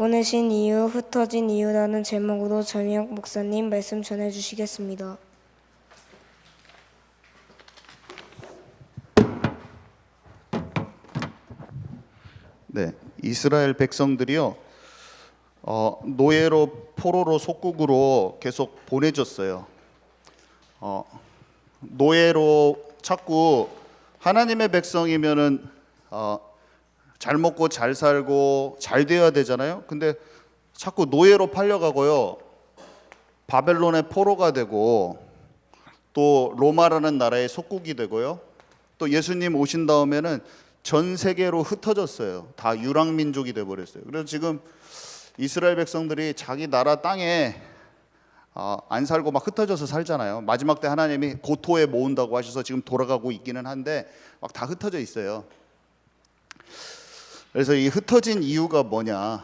보내신 이유, 흩어진 이유라는 제목으로 전희혁 목사님 말씀 전해주시겠습니다. 네, 이스라엘 백성들이요, 노예로 포로로 속국으로 계속 보내졌어요. 노예로 자꾸 하나님의 백성이면은 잘 먹고 잘 살고 잘 되어야 되잖아요. 근데 자꾸 노예로 팔려가고요, 바벨론의 포로가 되고 또 로마라는 나라의 속국이 되고요, 또 예수님 오신 다음에는 전 세계로 흩어졌어요. 다 유랑 민족이 돼 버렸어요. 그래서 지금 이스라엘 백성들이 자기 나라 땅에 안 살고 막 흩어져서 살잖아요. 마지막 때 하나님이 고토에 모은다고 하셔서 지금 돌아가고 있기는 한데 막 다 흩어져 있어요. 그래서 이 흩어진 이유가 뭐냐?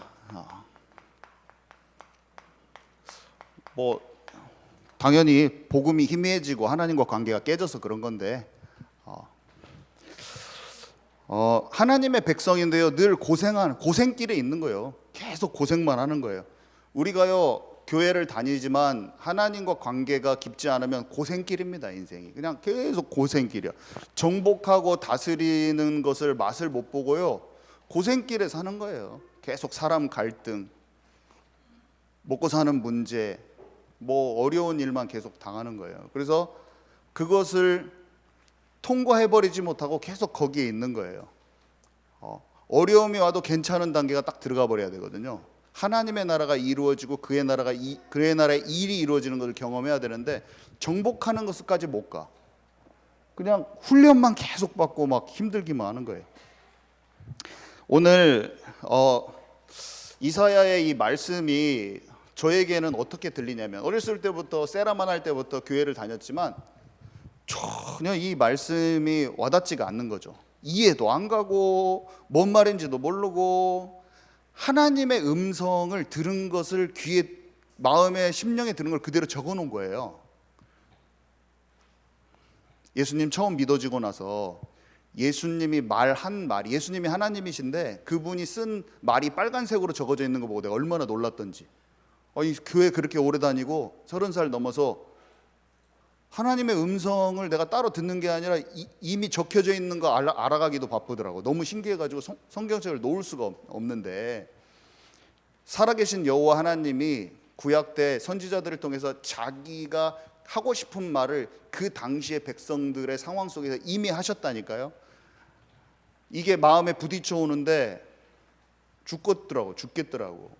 뭐 당연히 복음이 희미해지고 하나님과 관계가 깨져서 그런 건데, 하나님의 백성인데요, 늘 고생길에 있는 거예요. 계속 고생만 하는 거예요. 우리가요, 교회를 다니지만 하나님과 관계가 깊지 않으면 고생길입니다. 인생이 그냥 계속 고생길이야. 정복하고 다스리는 것을 맛을 못 보고요, 고생길에 사는 거예요. 계속 사람 갈등, 먹고 사는 문제, 뭐 어려운 일만 계속 당하는 거예요. 그래서 그것을 통과해버리지 못하고 계속 거기에 있는 거예요. 어려움이 와도 괜찮은 단계가 딱 들어가 버려야 되거든요. 하나님의 나라가 이루어지고 그의 나라의 일이 이루어지는 것을 경험해야 되는데 정복하는 것까지 못 가. 그냥 훈련만 계속 받고 막 힘들기만 하는 거예요. 오늘 이사야의 이 말씀이 저에게는 어떻게 들리냐면, 어렸을 때부터 세라만 할 때부터 교회를 다녔지만 전혀 이 말씀이 와닿지가 않는 거죠. 이해도 안 가고 뭔 말인지도 모르고, 하나님의 음성을 들은 것을 귀에, 마음에, 심령에 들은 걸 그대로 적어 놓은 거예요. 예수님 처음 믿어지고 나서 예수님이 말한 말이, 예수님이 하나님이신데 그분이 쓴 말이 빨간색으로 적어져 있는 거 보고 내가 얼마나 놀랐던지. 이 교회 그렇게 오래 다니고 30살 넘어서 하나님의 음성을 내가 따로 듣는 게 아니라 이미 적혀져 있는 거 알아가기도 바쁘더라고. 너무 신기해가지고 성경책을 놓을 수가 없는데, 살아계신 여호와 하나님이 구약 때 선지자들을 통해서 자기가 하고 싶은 말을 그 당시의 백성들의 상황 속에서 이미 하셨다니까요. 이게 마음에 부딪혀 오는데 죽겠더라고.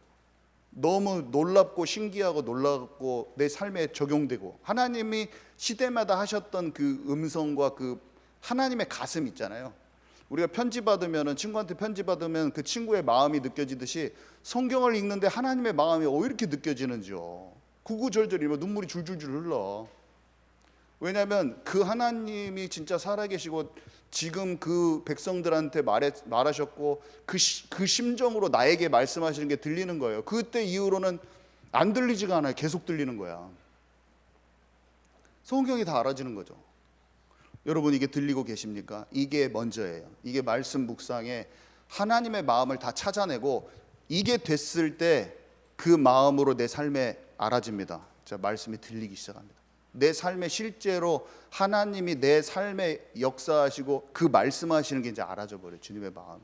너무 놀랍고 신기하고 놀랍고 내 삶에 적용되고, 하나님이 시대마다 하셨던 그 음성과 그 하나님의 가슴 있잖아요. 우리가 편지 받으면, 친구한테 편지 받으면 그 친구의 마음이 느껴지듯이 성경을 읽는데 하나님의 마음이 왜 이렇게 느껴지는지요. 구구절절이면 눈물이 줄줄줄 흘러. 왜냐하면 그 하나님이 진짜 살아계시고 지금 그 백성들한테 말하셨고 그 심정으로 나에게 말씀하시는 게 들리는 거예요. 그때 이후로는 안 들리지가 않아요. 계속 들리는 거야. 성경이 다 알아지는 거죠. 여러분, 이게 들리고 계십니까? 이게 먼저예요. 이게 말씀 묵상에 하나님의 마음을 다 찾아내고, 이게 됐을 때 그 마음으로 내 삶에 알아집니다. 자, 말씀이 들리기 시작합니다. 내 삶에 실제로 하나님이 내 삶에 역사하시고 그 말씀하시는 게 이제 알아져 버려요. 주님의 마음.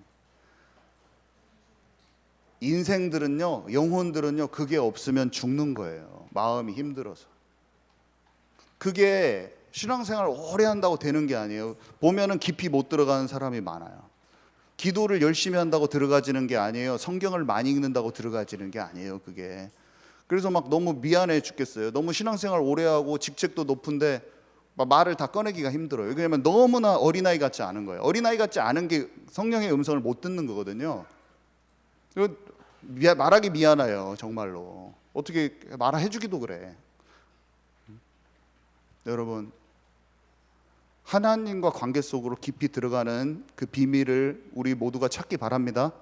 인생들은요, 영혼들은요, 그게 없으면 죽는 거예요. 마음이 힘들어서. 그게 신앙생활 오래 한다고 되는 게 아니에요. 보면은 깊이 못 들어가는 사람이 많아요. 기도를 열심히 한다고 들어가지는 게 아니에요. 성경을 많이 읽는다고 들어가지는 게 아니에요. 그게. 그래서 막 너무 미안해 죽겠어요. 너무 신앙생활 오래 하고 직책도 높은데 말을 다 꺼내기가 힘들어요. 왜냐하면 너무나 어린아이 같지 않은 거예요. 어린아이 같지 않은 게 성령의 음성을 못 듣는 거거든요. 말하기 미안해요. 정말로. 어떻게 말해주기도 그래. 여러분, 하나님과 관계 속으로 깊이 들어가는 그 비밀을 우리 모두가 찾기 바랍니다.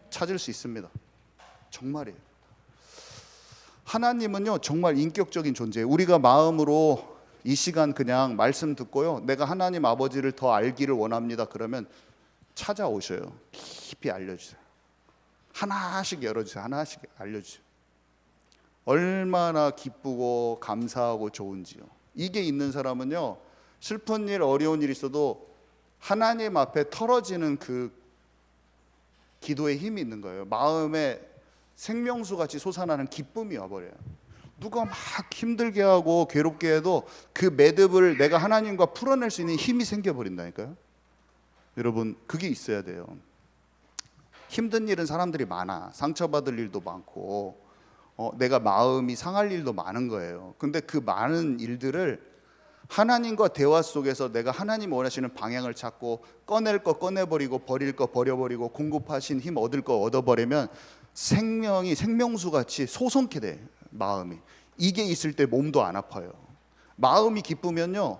찾을 수 있습니다. 정말이에요. 하나님은요, 정말 인격적인 존재예요. 우리가 마음으로 이 시간 그냥 말씀 듣고요, 내가 하나님 아버지를 더 알기를 원합니다, 그러면 찾아오셔요. 깊이 알려주세요. 하나씩 열어주세요. 하나씩 알려주세요. 얼마나 기쁘고 감사하고 좋은지요. 이게 있는 사람은요, 슬픈 일, 어려운 일 있어도 하나님 앞에 털어지는 그 기도의 힘이 있는 거예요. 마음에 생명수 같이 솟아나는 기쁨이 와버려요. 누가 막 힘들게 하고 괴롭게 해도 그 매듭을 내가 하나님과 풀어낼 수 있는 힘이 생겨버린다니까요. 여러분, 그게 있어야 돼요. 힘든 일은 사람들이 많아. 상처받을 일도 많고 내가 마음이 상할 일도 많은 거예요. 근데 그 많은 일들을 하나님과 대화 속에서 내가 하나님 원하시는 방향을 찾고 꺼낼 거 꺼내버리고 버릴 거 버려버리고 공급하신 힘 얻을 거 얻어버리면 생명이 생명수같이 솟게 돼. 마음이. 이게 있을 때 몸도 안 아파요. 마음이 기쁘면요,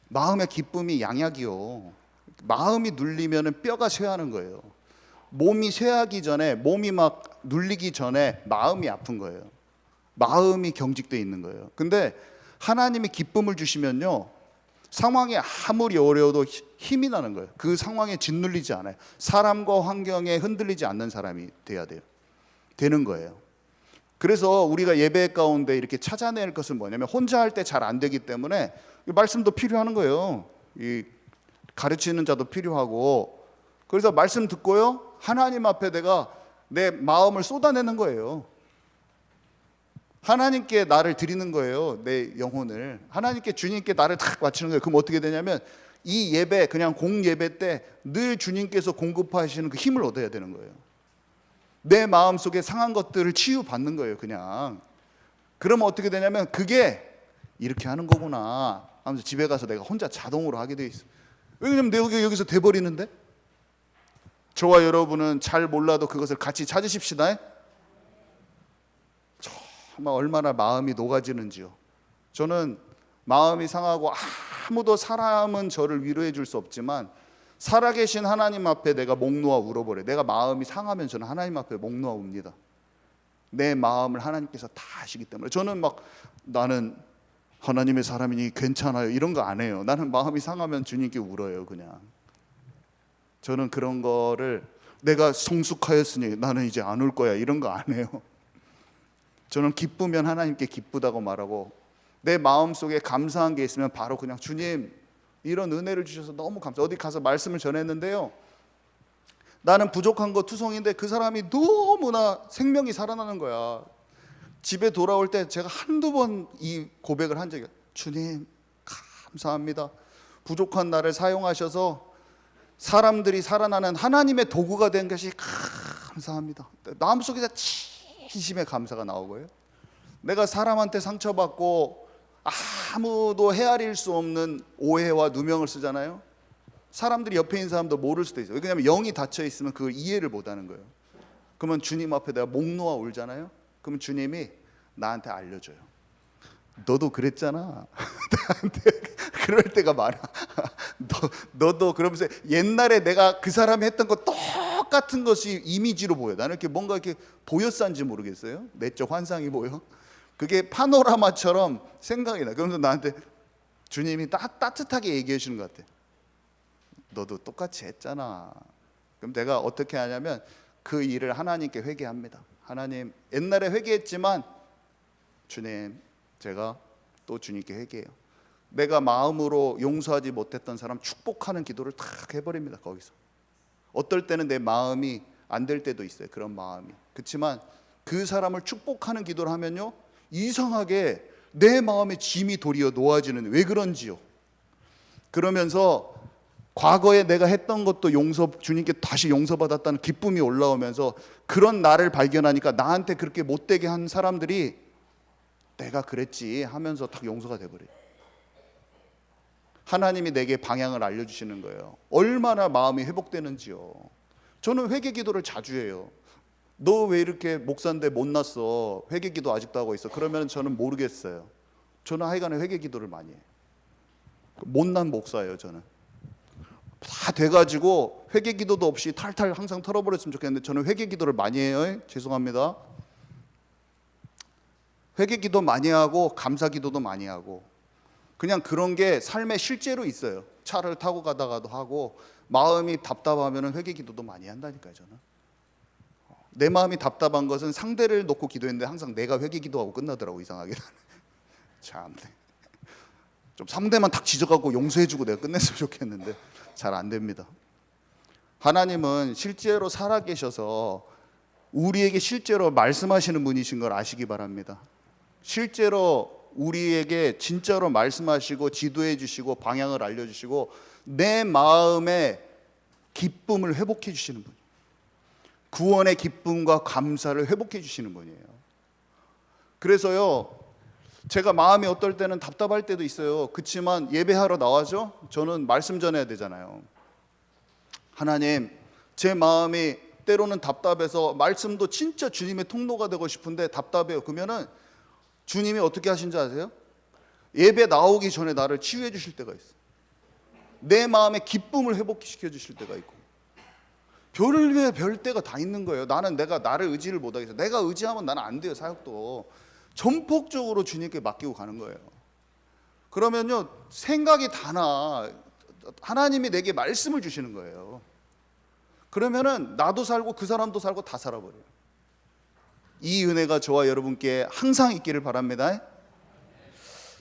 마음의 기쁨이 양약이요. 마음이 눌리면 뼈가 쇠하는 거예요. 몸이 쇠하기 전에, 몸이 막 눌리기 전에 마음이 아픈 거예요. 마음이 경직돼 있는 거예요. 근데 하나님이 기쁨을 주시면요, 상황이 아무리 어려워도 힘이 나는 거예요. 그 상황에 짓눌리지 않아요. 사람과 환경에 흔들리지 않는 사람이 돼야 돼요. 되는 거예요. 그래서 우리가 예배 가운데 이렇게 찾아낼 것은 뭐냐면, 혼자 할 때 잘 안 되기 때문에 말씀도 필요한 거예요. 이 가르치는 자도 필요하고. 그래서 말씀 듣고요, 하나님 앞에 내가 내 마음을 쏟아내는 거예요. 하나님께 나를 드리는 거예요. 내 영혼을 하나님께, 주님께 나를 탁 바치는 거예요. 그럼 어떻게 되냐면, 이 예배, 그냥 공예배 때 늘 주님께서 공급하시는 그 힘을 얻어야 되는 거예요. 내 마음속에 상한 것들을 치유받는 거예요. 그냥. 그러면 어떻게 되냐면, 그게 이렇게 하는 거구나 하면서 집에 가서 내가 혼자 자동으로 하게 돼 있어요. 왜냐면 내가 여기서 돼버리는데. 저와 여러분은 잘 몰라도 그것을 같이 찾으십시다. 정말 얼마나 마음이 녹아지는지요. 저는 마음이 상하고 아무도, 사람은 저를 위로해 줄 수 없지만 살아계신 하나님 앞에 내가 목 놓아 울어버려요. 내가 마음이 상하면 저는 하나님 앞에 목 놓아 웁니다. 내 마음을 하나님께서 다 아시기 때문에. 저는 막 나는 하나님의 사람이니 괜찮아요 이런 거 안 해요. 나는 마음이 상하면 주님께 울어요. 그냥. 저는 그런 거를 내가 성숙하였으니 나는 이제 안 울 거야 이런 거 안 해요. 저는 기쁘면 하나님께 기쁘다고 말하고, 내 마음속에 감사한 게 있으면 바로 그냥 주님 이런 은혜를 주셔서 너무 감사. 어디 가서 말씀을 전했는데요, 나는 부족한 거 투성인데 그 사람이 너무나 생명이 살아나는 거야. 집에 돌아올 때 제가 한두 번 이 고백을 한 적이, 주님 감사합니다. 부족한 나를 사용하셔서 사람들이 살아나는 하나님의 도구가 된 것이 감사합니다. 마음속에서 진심의 감사가 나오고요. 내가 사람한테 상처받고 아무도 헤아릴 수 없는 오해와 누명을 쓰잖아요. 사람들이 옆에 있는 사람도 모를 수도 있어요. 왜냐하면 영이 닫혀 있으면 그걸 이해를 못하는 거예요. 그러면 주님 앞에 내가 목 놓아 울잖아요. 그러면 주님이 나한테 알려줘요. 너도 그랬잖아. 나한테 그럴 때가 많아. 너도 그러면서 옛날에 내가 그 사람이 했던 거 똑같은 것이 이미지로 보여. 나는 이렇게 뭔가 이렇게 보였었는지 모르겠어요. 내적 환상이 보여. 그게 파노라마처럼 생각이 나. 그러면서 나한테 주님이 따뜻하게 얘기해 주는 것 같아. 너도 똑같이 했잖아. 그럼 내가 어떻게 하냐면 그 일을 하나님께 회개합니다. 하나님, 옛날에 회개했지만 주님, 제가 또 주님께 회개해요. 내가 마음으로 용서하지 못했던 사람 축복하는 기도를 탁 해버립니다. 거기서. 어떨 때는 내 마음이 안 될 때도 있어요. 그런 마음이. 그렇지만 그 사람을 축복하는 기도를 하면요, 이상하게 내 마음의 짐이 도리어 놓아지는. 왜 그런지요. 그러면서 과거에 내가 했던 것도 주님께 다시 용서받았다는 기쁨이 올라오면서, 그런 나를 발견하니까 나한테 그렇게 못되게 한 사람들이 내가 그랬지 하면서 딱 용서가 돼버려요. 하나님이 내게 방향을 알려주시는 거예요. 얼마나 마음이 회복되는지요. 저는 회개 기도를 자주 해요. 너 왜 이렇게 목사인데 못났어? 회개 기도 아직도 하고 있어? 그러면 저는 모르겠어요. 저는 하여간에 회개 기도를 많이 해요. 못난 목사예요. 저는 다 돼가지고 회개 기도도 없이 탈탈 항상 털어버렸으면 좋겠는데 저는 회개 기도를 많이 해요. 죄송합니다. 회개 기도 많이 하고 감사 기도도 많이 하고, 그냥 그런 게 삶에 실제로 있어요. 차를 타고 가다가도 하고, 마음이 답답하면 회개 기도도 많이 한다니까요. 저는 내 마음이 답답한 것은 상대를 놓고 기도했는데 항상 내가 회개 기도하고 끝나더라고, 이상하게. 참, 좀 상대만 탁 지적하고 용서해주고 내가 끝냈으면 좋겠는데 잘 안 됩니다. 하나님은 실제로 살아계셔서 우리에게 실제로 말씀하시는 분이신 걸 아시기 바랍니다. 실제로 우리에게 진짜로 말씀하시고 지도해 주시고 방향을 알려주시고 내 마음의 기쁨을 회복해 주시는 분, 구원의 기쁨과 감사를 회복해 주시는 분이에요. 그래서요, 제가 마음이 어떨 때는 답답할 때도 있어요. 그렇지만 예배하러 나와죠. 저는 말씀 전해야 되잖아요. 하나님, 제 마음이 때로는 답답해서 말씀도 진짜 주님의 통로가 되고 싶은데 답답해요. 그러면은 주님이 어떻게 하신지 아세요? 예배 나오기 전에 나를 치유해 주실 때가 있어요. 내 마음의 기쁨을 회복시켜 주실 때가 있고, 별의 별 때가 다 있는 거예요. 내가 나를 의지를 못 하겠어요. 내가 의지하면 나는 안 돼요. 사역도 전폭적으로 주님께 맡기고 가는 거예요. 그러면요, 생각이 다 나. 하나님이 내게 말씀을 주시는 거예요. 그러면은 나도 살고 그 사람도 살고 다 살아버려요. 이 은혜가 저와 여러분께 항상 있기를 바랍니다.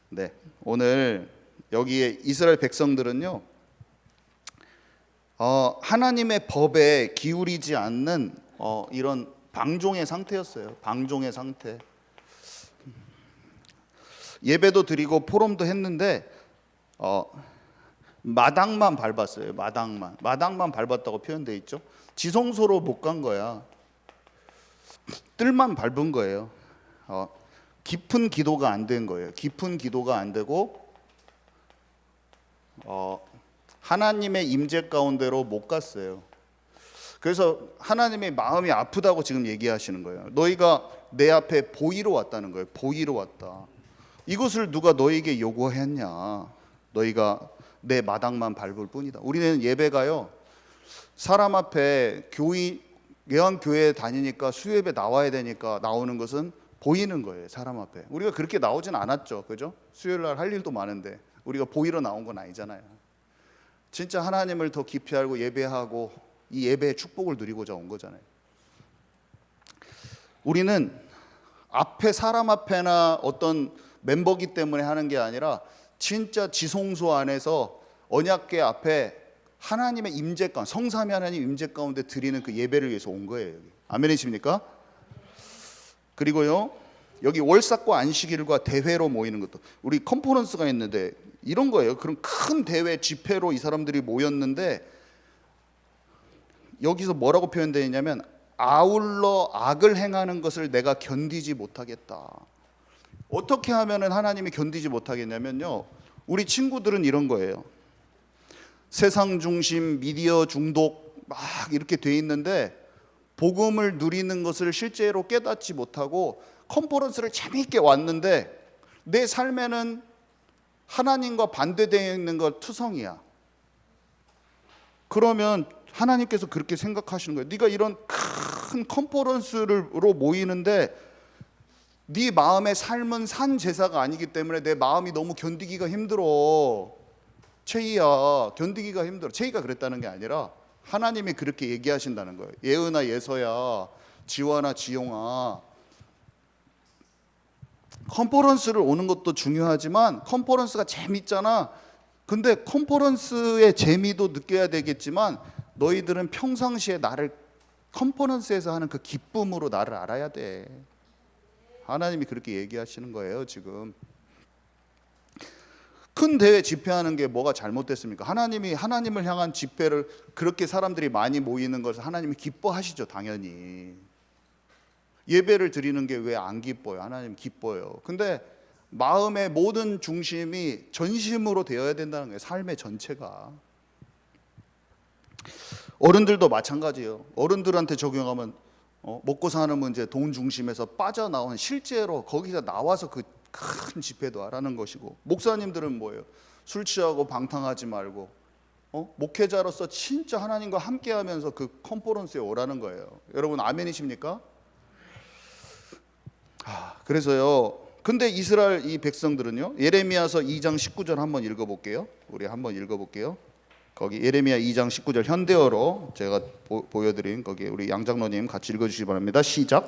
네, 오늘 여기에 이스라엘 백성들은요, 하나님의 법에 기울이지 않는 이런 방종의 상태였어요. 방종의 상태. 예배도 드리고 포럼도 했는데 마당만 밟았어요. 마당만 밟았다고 표현돼 있죠. 지성소로 못 간 거야. 뜰만 밟은 거예요. 깊은 기도가 안 된 거예요. 깊은 기도가 안 되고 하나님의 임재 가운데로 못 갔어요. 그래서 하나님의 마음이 아프다고 지금 얘기하시는 거예요. 너희가 내 앞에 보이러 왔다는 거예요. 보이러 왔다. 이것을 누가 너희에게 요구했냐? 너희가 내 마당만 밟을 뿐이다. 우리는 예배가요, 사람 앞에 예언교회에 다니니까 수요예배 나와야 되니까 나오는 것은 보이는 거예요. 사람 앞에. 우리가 그렇게 나오진 않았죠. 그죠? 수요일 날 할 일도 많은데 우리가 보이러 나온 건 아니잖아요. 진짜 하나님을 더 깊이 알고 예배하고 이 예배의 축복을 누리고자 온 거잖아요. 우리는 사람 앞에나 어떤 멤버기 때문에 하는 게 아니라 진짜 지성소 안에서 언약궤 앞에 하나님의 임재 가운데, 성삼위 하나님 임재 가운데 드리는 그 예배를 위해서 온 거예요. 아멘이십니까? 그리고요, 여기 월삭과 안식일과 대회로 모이는 것도, 우리 컨퍼런스가 있는데 이런 거예요. 그런 큰 대회 집회로 이 사람들이 모였는데 여기서 뭐라고 표현되어 있냐면 아울러 악을 행하는 것을 내가 견디지 못하겠다. 어떻게 하면은 하나님이 견디지 못하겠냐면요, 우리 친구들은 이런 거예요. 세상 중심, 미디어 중독 막 이렇게 돼 있는데 복음을 누리는 것을 실제로 깨닫지 못하고 컨퍼런스를 재미있게 왔는데 내 삶에는 하나님과 반대되어 있는 것 투성이야. 그러면 하나님께서 그렇게 생각하시는 거예요. 네가 이런 큰 컨퍼런스로 모이는데 네 마음의 삶은 산 제사가 아니기 때문에 내 마음이 너무 견디기가 힘들어. 최희야, 견디기가 힘들어. 최희가 그랬다는 게 아니라 하나님이 그렇게 얘기하신다는 거예요. 예은아, 예서야, 지화나 지용아, 컨퍼런스를 오는 것도 중요하지만 컨퍼런스가 재밌잖아. 근데 컨퍼런스의 재미도 느껴야 되겠지만 너희들은 평상시에 나를 컨퍼런스에서 하는 그 기쁨으로 나를 알아야 돼. 하나님이 그렇게 얘기하시는 거예요. 지금 큰 대회 집회하는 게 뭐가 잘못됐습니까? 하나님을 향한 집회를 그렇게 사람들이 많이 모이는 것을 하나님이 기뻐하시죠. 당연히 예배를 드리는 게 왜 안 기뻐요? 하나님 기뻐요. 근데 마음의 모든 중심이 전심으로 되어야 된다는 거예요. 삶의 전체가. 어른들도 마찬가지예요. 어른들한테 적용하면 먹고 사는 문제, 돈 중심에서 빠져나온, 실제로 거기서 나와서 그 큰 집회도 하라는 것이고, 목사님들은 뭐예요? 술 취하고 방탕하지 말고 목회자로서 진짜 하나님과 함께하면서 그 컨퍼런스에 오라는 거예요. 여러분 아멘이십니까? 그래서요, 근데 이스라엘 이 백성들은요, 예레미야서 2장 19절 한번 읽어볼게요. 우리 한번 읽어볼게요. 거기 예레미야 2장 19절 현대어로 제가 보여드린 거기 우리 양 장로님 같이 읽어주시기 바랍니다. 시작.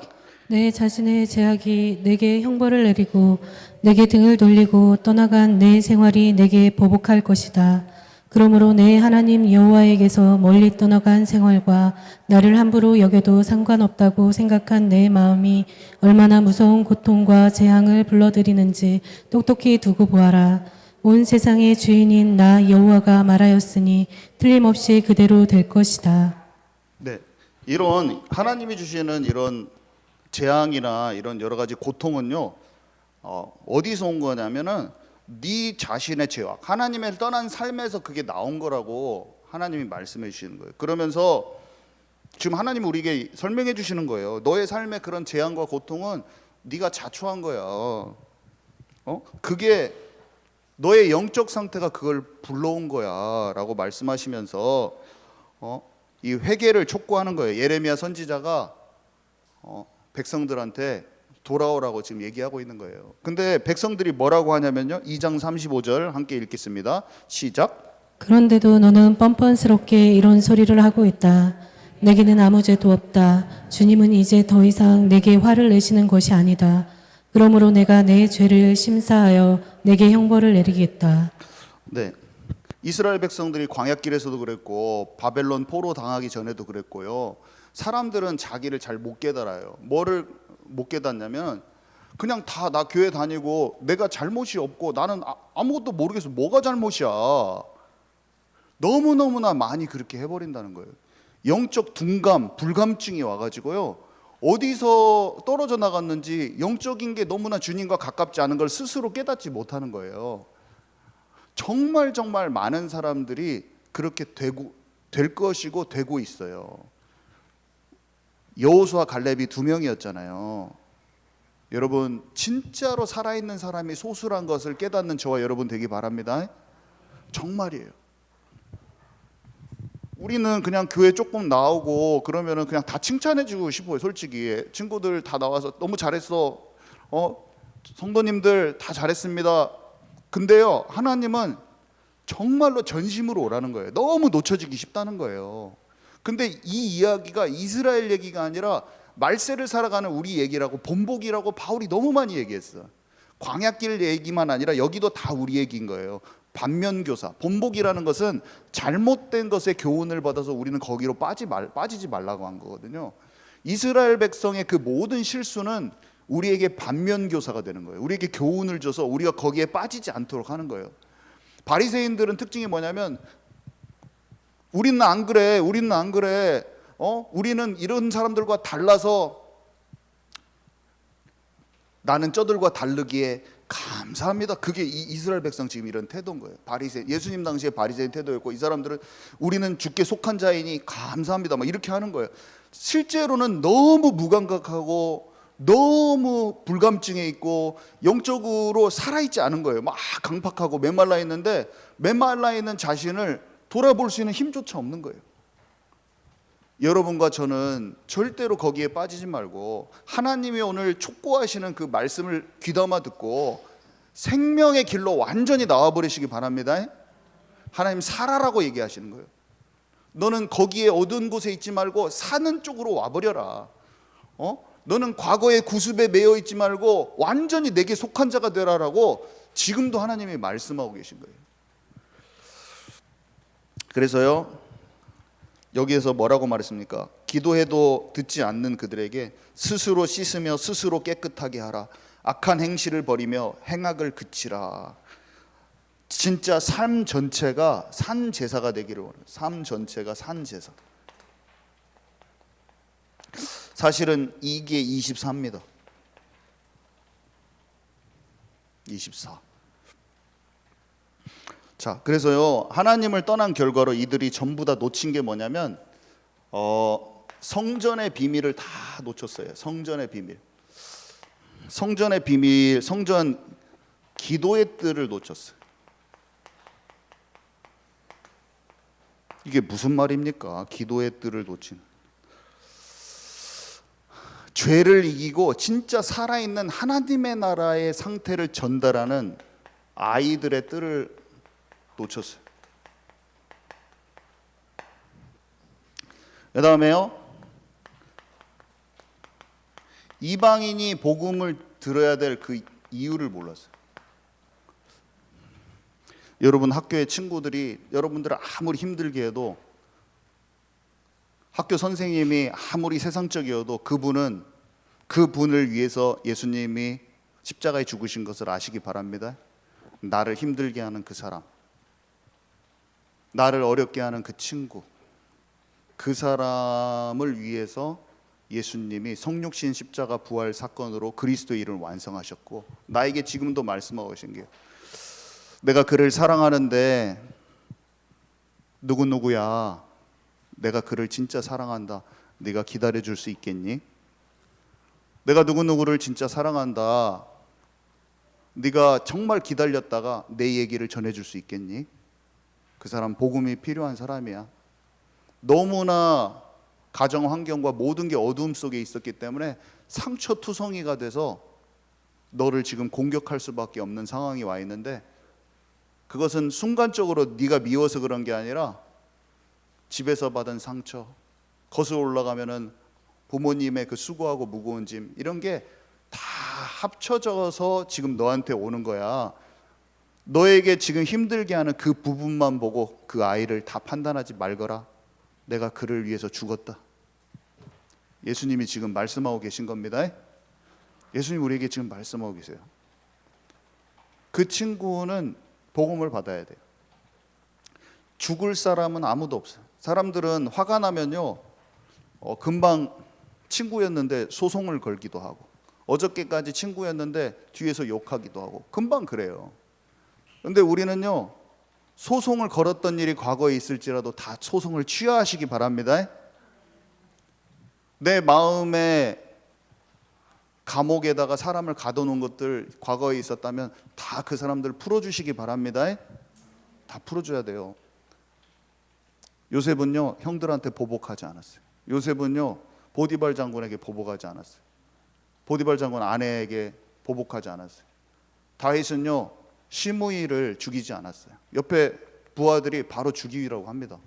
내 자신의 죄악이 내게 형벌을 내리고 내게 등을 돌리고 떠나간 내 생활이 내게 보복할 것이다. 그러므로 내 하나님 여호와에게서 멀리 떠나간 생활과 나를 함부로 여겨도 상관없다고 생각한 내 마음이 얼마나 무서운 고통과 재앙을 불러들이는지 똑똑히 두고 보아라. 온 세상의 주인인 나 여호와가 말하였으니 틀림없이 그대로 될 것이다. 네, 이런 하나님이 주시는 이런 재앙이나 이런 여러 가지 고통은요, 어디서 온 거냐면은 네 자신의 죄악, 하나님을 떠난 삶에서 그게 나온 거라고 하나님이 말씀해 주시는 거예요. 그러면서 지금 하나님 우리에게 설명해 주시는 거예요. 너의 삶의 그런 재앙과 고통은 네가 자초한 거야. 그게 너의 영적 상태가 그걸 불러온 거야라고 말씀하시면서 이 회개를 촉구하는 거예요. 예레미야 선지자가 백성들한테 돌아오라고 지금 얘기하고 있는 거예요. 근데 백성들이 뭐라고 하냐면요, 2장 35절 함께 읽겠습니다. 시작. 그런데도 너는 뻔뻔스럽게 이런 소리를 하고 있다. 내게는 아무 죄도 없다. 주님은 이제 더 이상 내게 화를 내시는 것이 아니다. 그러므로 내가 내 죄를 심사하여 내게 형벌을 내리겠다. 네, 이스라엘 백성들이 광야길에서도 그랬고 바벨론 포로 당하기 전에도 그랬고요. 사람들은 자기를 잘 못 깨달아요. 뭐를 못 깨닫냐면 그냥 다 나 교회 다니고 내가 잘못이 없고 나는 아무것도 모르겠어. 뭐가 잘못이야. 너무너무나 많이 그렇게 해버린다는 거예요. 영적 둔감, 불감증이 와가지고요, 어디서 떨어져 나갔는지 영적인 게 너무나 주님과 가깝지 않은 걸 스스로 깨닫지 못하는 거예요. 정말 많은 사람들이 그렇게 될 것이고 되고 있어요. 여호수아 갈렙이 2명이었잖아요. 여러분, 진짜로 살아있는 사람이 소수란 것을 깨닫는 저와 여러분 되기 바랍니다. 정말이에요. 우리는 그냥 교회 조금 나오고 그러면은 그냥 다 칭찬해주고 싶어요. 솔직히 친구들 다 나와서 너무 잘했어, 성도님들 다 잘했습니다. 근데요, 하나님은 정말로 전심으로 오라는 거예요. 너무 놓쳐지기 쉽다는 거예요. 근데 이 이야기가 이스라엘 얘기가 아니라 말세를 살아가는 우리 얘기라고, 본복이라고 바울이 너무 많이 얘기했어. 광야길 얘기만 아니라 여기도 다 우리 얘기인 거예요. 반면교사, 본복이라는 것은 잘못된 것의 교훈을 받아서 우리는 거기로 빠지지 말라고 한 거거든요. 이스라엘 백성의 그 모든 실수는 우리에게 반면교사가 되는 거예요. 우리에게 교훈을 줘서 우리가 거기에 빠지지 않도록 하는 거예요. 바리새인들은 특징이 뭐냐면 우리는 안 그래, 우리는 이런 사람들과 달라서 나는 저들과 다르기에 감사합니다. 그게 이스라엘 백성 지금 이런 태도인 거예요. 바리새인, 예수님 당시에 바리새인 태도였고, 이 사람들은 우리는 주께 속한 자이니 감사합니다 막 이렇게 하는 거예요. 실제로는 너무 무감각하고 너무 불감증에 있고 영적으로 살아있지 않은 거예요. 막 강팍하고 메말라 있는데 메말라 있는 자신을 돌아볼 수 있는 힘조차 없는 거예요. 여러분과 저는 절대로 거기에 빠지지 말고 하나님이 오늘 촉구하시는 그 말씀을 귀담아 듣고 생명의 길로 완전히 나와버리시기 바랍니다. 하나님 살아라고 얘기하시는 거예요. 너는 거기에 어두운 곳에 있지 말고 사는 쪽으로 와버려라. 너는 과거의 구습에 매여 있지 말고 완전히 내게 속한 자가 되라라고 지금도 하나님이 말씀하고 계신 거예요. 그래서요, 여기에서 뭐라고 말했습니까? 기도해도 듣지 않는 그들에게 스스로 씻으며 스스로 깨끗하게 하라. 악한 행실을 버리며 행악을 그치라. 진짜 삶 전체가 산 제사가 되기를 원해요. 삶 전체가 산 제사. 사실은 이게 24입니다. 24. 자, 그래서요, 하나님을 떠난 결과로 이들이 전부 다 놓친 게 뭐냐면 성전의 비밀을 다 놓쳤어요. 성전의 비밀, 성전 기도의 뜰을 놓쳤어요. 이게 무슨 말입니까? 기도의 뜰을 놓친. 죄를 이기고 진짜 살아있는 하나님의 나라의 상태를 전달하는 아이들의 뜰을 놓쳤어요. 그다음에요. 이방인이 복음을 들어야 될 그 이유를 몰랐어요. 여러분 학교의 친구들이 여러분들을 아무리 힘들게 해도, 학교 선생님이 아무리 세상적이어도 그분을 위해서 예수님이 십자가에 죽으신 것을 아시기 바랍니다. 나를 힘들게 하는 그 사람, 나를 어렵게 하는 그 친구, 그 사람을 위해서 예수님이 성육신 십자가 부활 사건으로 그리스도의 일을 완성하셨고, 나에게 지금도 말씀하고 계신 게, 내가 그를 사랑하는데 누구야, 내가 그를 진짜 사랑한다, 네가 기다려줄 수 있겠니? 내가 누구를 진짜 사랑한다, 네가 정말 기다렸다가 내 얘기를 전해줄 수 있겠니? 그 사람 복음이 필요한 사람이야. 너무나 가정 환경과 모든 게 어두움 속에 있었기 때문에 상처투성이가 돼서 너를 지금 공격할 수밖에 없는 상황이 와 있는데, 그것은 순간적으로 네가 미워서 그런 게 아니라 집에서 받은 상처, 거슬러 올라가면은 부모님의 그 수고하고 무거운 짐, 이런 게 다 합쳐져서 지금 너한테 오는 거야. 너에게 지금 힘들게 하는 그 부분만 보고 그 아이를 다 판단하지 말거라. 내가 그를 위해서 죽었다. 예수님이 지금 말씀하고 계신 겁니다. 예수님 우리에게 지금 말씀하고 계세요. 그 친구는 복음을 받아야 돼요. 죽을 사람은 아무도 없어요. 사람들은 화가 나면요, 금방 친구였는데 소송을 걸기도 하고, 어저께까지 친구였는데 뒤에서 욕하기도 하고, 금방 그래요. 근데 우리는요, 소송을 걸었던 일이 과거에 있을지라도 다 소송을 취하하시기 바랍니다. 내 마음에 감옥에다가 사람을 가둬놓은 것들 과거에 있었다면 다 그 사람들 풀어주시기 바랍니다. 다 풀어줘야 돼요. 요셉은요, 형들한테 보복하지 않았어요. 요셉은요, 보디발 장군에게 보복하지 않았어요. 보디발 장군 아내에게 보복하지 않았어요. 다윗은요, 시므이를 죽이지 않았어요. 옆에 부하들이 바로 죽이라고 합니다.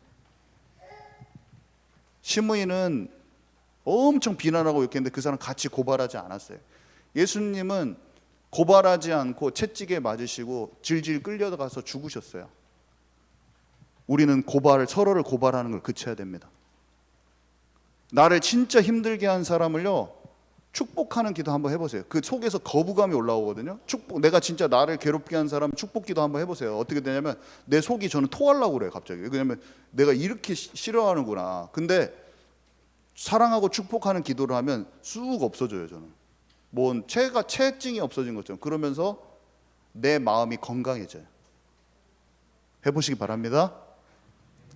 시므이는 엄청 비난하고 욕했는데 그 사람 같이 고발하지 않았어요. 예수님은 고발하지 않고 채찍에 맞으시고 질질 끌려가서 죽으셨어요. 우리는 서로를 고발하는 걸 그쳐야 됩니다. 나를 진짜 힘들게 한 사람을요, 축복하는 기도 한번 해보세요. 그 속에서 거부감이 올라오거든요. 내가 진짜 나를 괴롭게 한 사람 축복 기도 한번 해보세요. 어떻게 되냐면 내 속이 저는 토하려고 그래요, 갑자기. 왜냐면 내가 이렇게 싫어하는구나. 근데 사랑하고 축복하는 기도를 하면 쑥 없어져요. 저는 뭔 체증이 없어진 것처럼. 그러면서 내 마음이 건강해져요. 해보시기 바랍니다.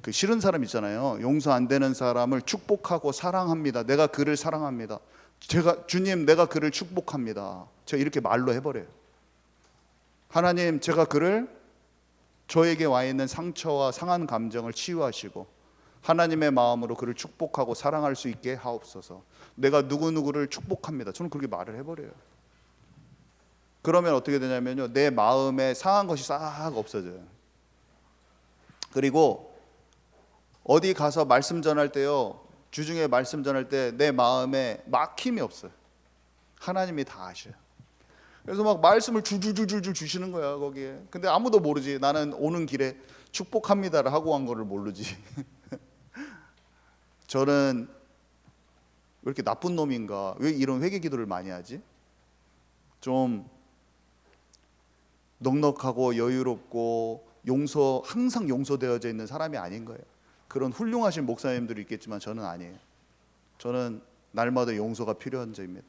그 싫은 사람 있잖아요. 용서 안 되는 사람을 축복하고 사랑합니다. 내가 그를 사랑합니다. 주님, 내가 그를 축복합니다. 제가 이렇게 말로 해버려요. 하나님, 제가 저에게 와 있는 상처와 상한 감정을 치유하시고 하나님의 마음으로 그를 축복하고 사랑할 수 있게 하옵소서. 내가 누구를 축복합니다. 저는 그렇게 말을 해버려요. 그러면 어떻게 되냐면요, 내 마음에 상한 것이 싹 없어져요. 그리고 어디 가서 말씀 전할 때요, 주중에 말씀 전할 때 내 마음에 막힘이 없어요. 하나님이 다 아셔요. 그래서 막 말씀을 줄줄줄줄 주시는 거야, 거기에. 근데 아무도 모르지. 나는 오는 길에 축복합니다를 하고 한 거를 모르지. 저는 왜 이렇게 나쁜 놈인가? 왜 이런 회개 기도를 많이 하지? 좀 넉넉하고 여유롭고 항상 용서되어져 있는 사람이 아닌 거예요. 그런 훌륭하신 목사님들이 있겠지만 저는 아니에요. 저는 날마다 용서가 필요한 자입니다.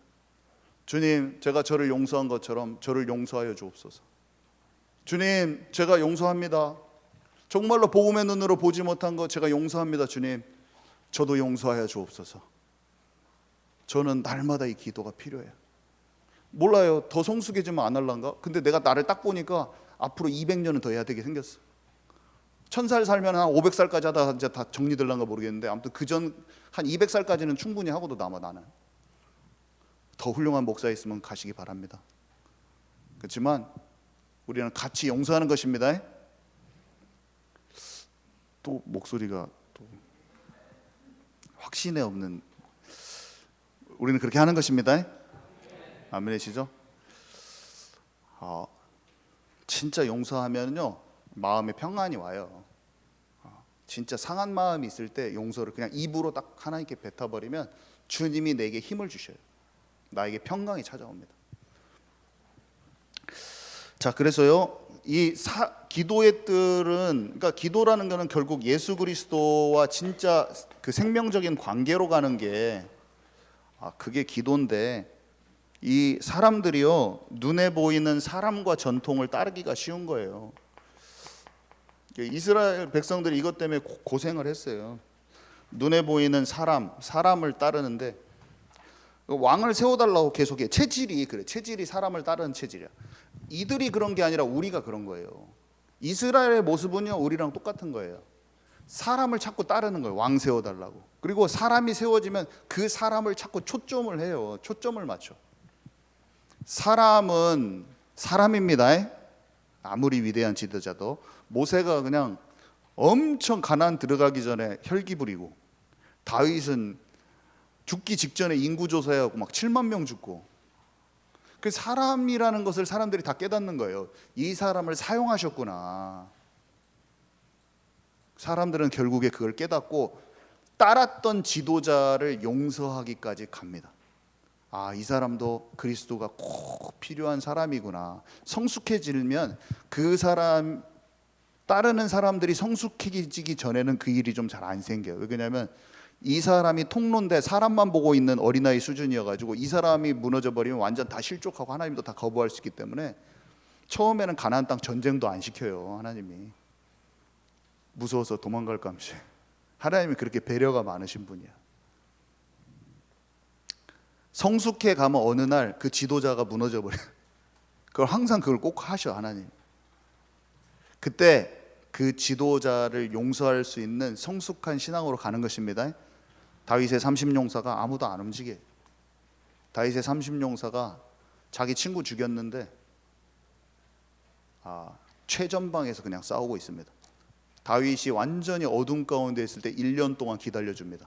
주님, 제가 저를 용서한 것처럼 저를 용서하여 주옵소서. 주님, 제가 용서합니다. 정말로 복음의 눈으로 보지 못한 것 제가 용서합니다. 주님, 저도 용서하여 주옵소서. 저는 날마다 이 기도가 필요해요. 몰라요, 더 성숙해지면 안 할란가? 근데 내가 나를 딱 보니까 앞으로 200년은 더 해야 되게 생겼어. 1000살 살면 한 500살까지 하다가 이제 다 정리될란가 모르겠는데, 아무튼 그전 한 200살까지는 충분히 하고도 남아. 나는 더 훌륭한 목사 있으면 가시기 바랍니다. 그렇지만 우리는 같이 용서하는 것입니다. 또 목소리가 또 확신에 없는, 우리는 그렇게 하는 것입니다. 아멘이시죠? 진짜 용서하면요 마음에 평안이 와요. 진짜 상한 마음이 있을 때 용서를 그냥 입으로 딱 하나님께 뱉어버리면 주님이 내게 힘을 주셔요. 나에게 평강이 찾아옵니다. 자, 그래서요 이 기도의 뜰은, 그러니까 기도라는 거는 결국 예수 그리스도와 진짜 그 생명적인 관계로 가는 게 그게 기도인데, 이 사람들이요 눈에 보이는 사람과 전통을 따르기가 쉬운 거예요. 이스라엘 백성들이 이것 때문에 고생을 했어요. 눈에 보이는 사람을 따르는데, 왕을 세워달라고 계속해. 체질이 그래. 체질이 사람을 따르는 체질이야. 이들이 그런 게 아니라 우리가 그런 거예요. 이스라엘의 모습은요 우리랑 똑같은 거예요. 사람을 자꾸 따르는 거예요. 왕 세워달라고. 그리고 사람이 세워지면 그 사람을 자꾸 초점을 해요. 초점을 맞춰. 사람은 사람입니다. 아무리 위대한 지도자도. 모세가 그냥 엄청 가나안 들어가기 전에 혈기 부리고, 다윗은 죽기 직전에 인구 조사하고 막 7만 명 죽고. 그 사람이라는 것을 사람들이 다 깨닫는 거예요. 이 사람을 사용하셨구나. 사람들은 결국에 그걸 깨닫고 따랐던 지도자를 용서하기까지 갑니다. 이 사람도 그리스도가 꼭 필요한 사람이구나. 성숙해지면 그 사람 따르는 사람들이 성숙해지기 전에는 그 일이 좀 잘 안 생겨요. 왜냐하면 이 사람이 통로인데 사람만 보고 있는 어린아이 수준이어가지고 이 사람이 무너져 버리면 완전 다 실족하고 하나님도 다 거부할 수 있기 때문에 처음에는 가나안 땅 전쟁도 안 시켜요. 하나님이 무서워서 도망갈 감시. 하나님이 그렇게 배려가 많으신 분이야. 성숙해 가면 어느 날 그 지도자가 무너져 버려. 그걸 항상 그걸 꼭 하셔 하나님. 그때 그 지도자를 용서할 수 있는 성숙한 신앙으로 가는 것입니다. 다윗의 30용사가 아무도 안 움직여. 다윗의 30용사가 자기 친구 죽였는데 최전방에서 그냥 싸우고 있습니다. 다윗이 완전히 어둠 가운데 있을 때 1년 동안 기다려줍니다.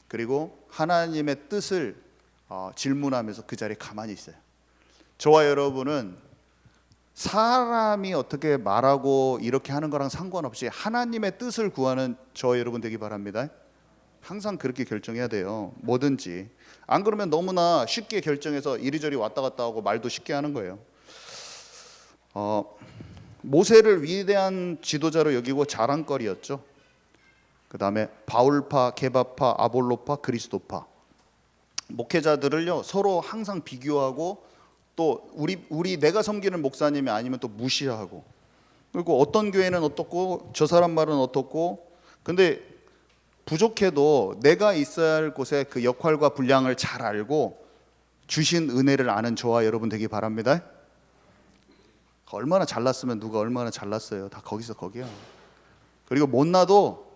그리고 하나님의 뜻을 질문하면서 그 자리에 가만히 있어요. 저와 여러분은 사람이 어떻게 말하고 이렇게 하는 거랑 상관없이 하나님의 뜻을 구하는 저와 여러분 되기 바랍니다. 항상 그렇게 결정해야 돼요. 뭐든지. 안 그러면 너무나 쉽게 결정해서 이리저리 왔다 갔다 하고 말도 쉽게 하는 거예요. 모세를 위대한 지도자로 여기고 자랑거리였죠. 그 다음에 바울파, 게바파, 아볼로파, 그리스도파. 목회자들을요 서로 항상 비교하고, 또 우리 내가 섬기는 목사님이 아니면 또 무시하고, 그리고 어떤 교회는 어떻고 저 사람 말은 어떻고. 근데 부족해도 내가 있어야 할 곳의 그 역할과 분량을 잘 알고 주신 은혜를 아는 저와 여러분 되기 바랍니다. 얼마나 잘났으면 누가 얼마나 잘났어요. 다 거기서 거기야. 그리고 못나도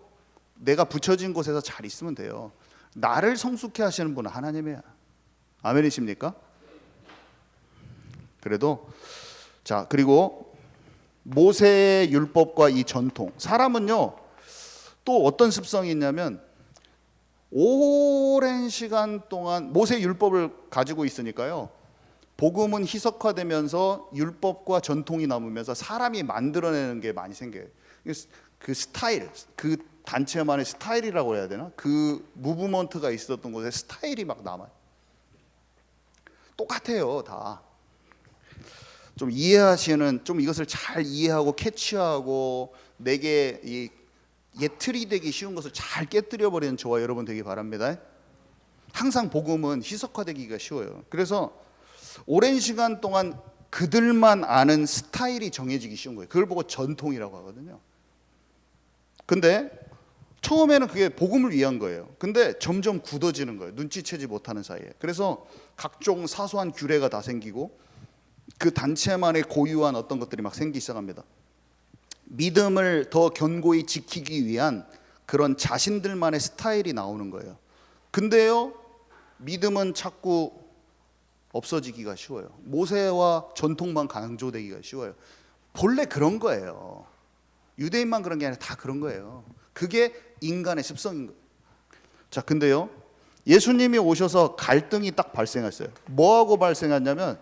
내가 붙여진 곳에서 잘 있으면 돼요. 나를 성숙해 하시는 분은 하나님이야. 아멘이십니까? 그래도 자, 그리고 모세의 율법과 이 전통. 사람은요 또 어떤 습성이 있냐면 오랜 시간 동안 모세 율법을 가지고 있으니까요, 복음은 희석화되면서 율법과 전통이 남으면서 사람이 만들어내는 게 많이 생겨요. 그 스타일, 그 단체만의 스타일이라고 해야 되나? 그 무브먼트가 있었던 곳에 스타일이 막 남아요. 똑같아요 다. 좀 이해하시는, 좀 이것을 잘 이해하고 캐치하고 내게 이 예틀이 되기 쉬운 것을 잘 깨뜨려 버리는 저와 여러분 되기 바랍니다. 항상 복음은 희석화되기가 쉬워요. 그래서 오랜 시간 동안 그들만 아는 스타일이 정해지기 쉬운 거예요. 그걸 보고 전통이라고 하거든요. 근데 처음에는 그게 복음을 위한 거예요. 근데 점점 굳어지는 거예요. 눈치채지 못하는 사이에. 그래서 각종 사소한 규례가 다 생기고 그 단체만의 고유한 어떤 것들이 막 생기기 시작합니다. 믿음을 더 견고히 지키기 위한 그런 자신들만의 스타일이 나오는 거예요. 근데요, 믿음은 자꾸 없어지기가 쉬워요. 모세와 전통만 강조되기가 쉬워요. 본래 그런 거예요. 유대인만 그런 게 아니라 다 그런 거예요. 그게 인간의 습성인 거예요. 자, 근데요, 예수님이 오셔서 갈등이 딱 발생했어요. 뭐하고 발생했냐면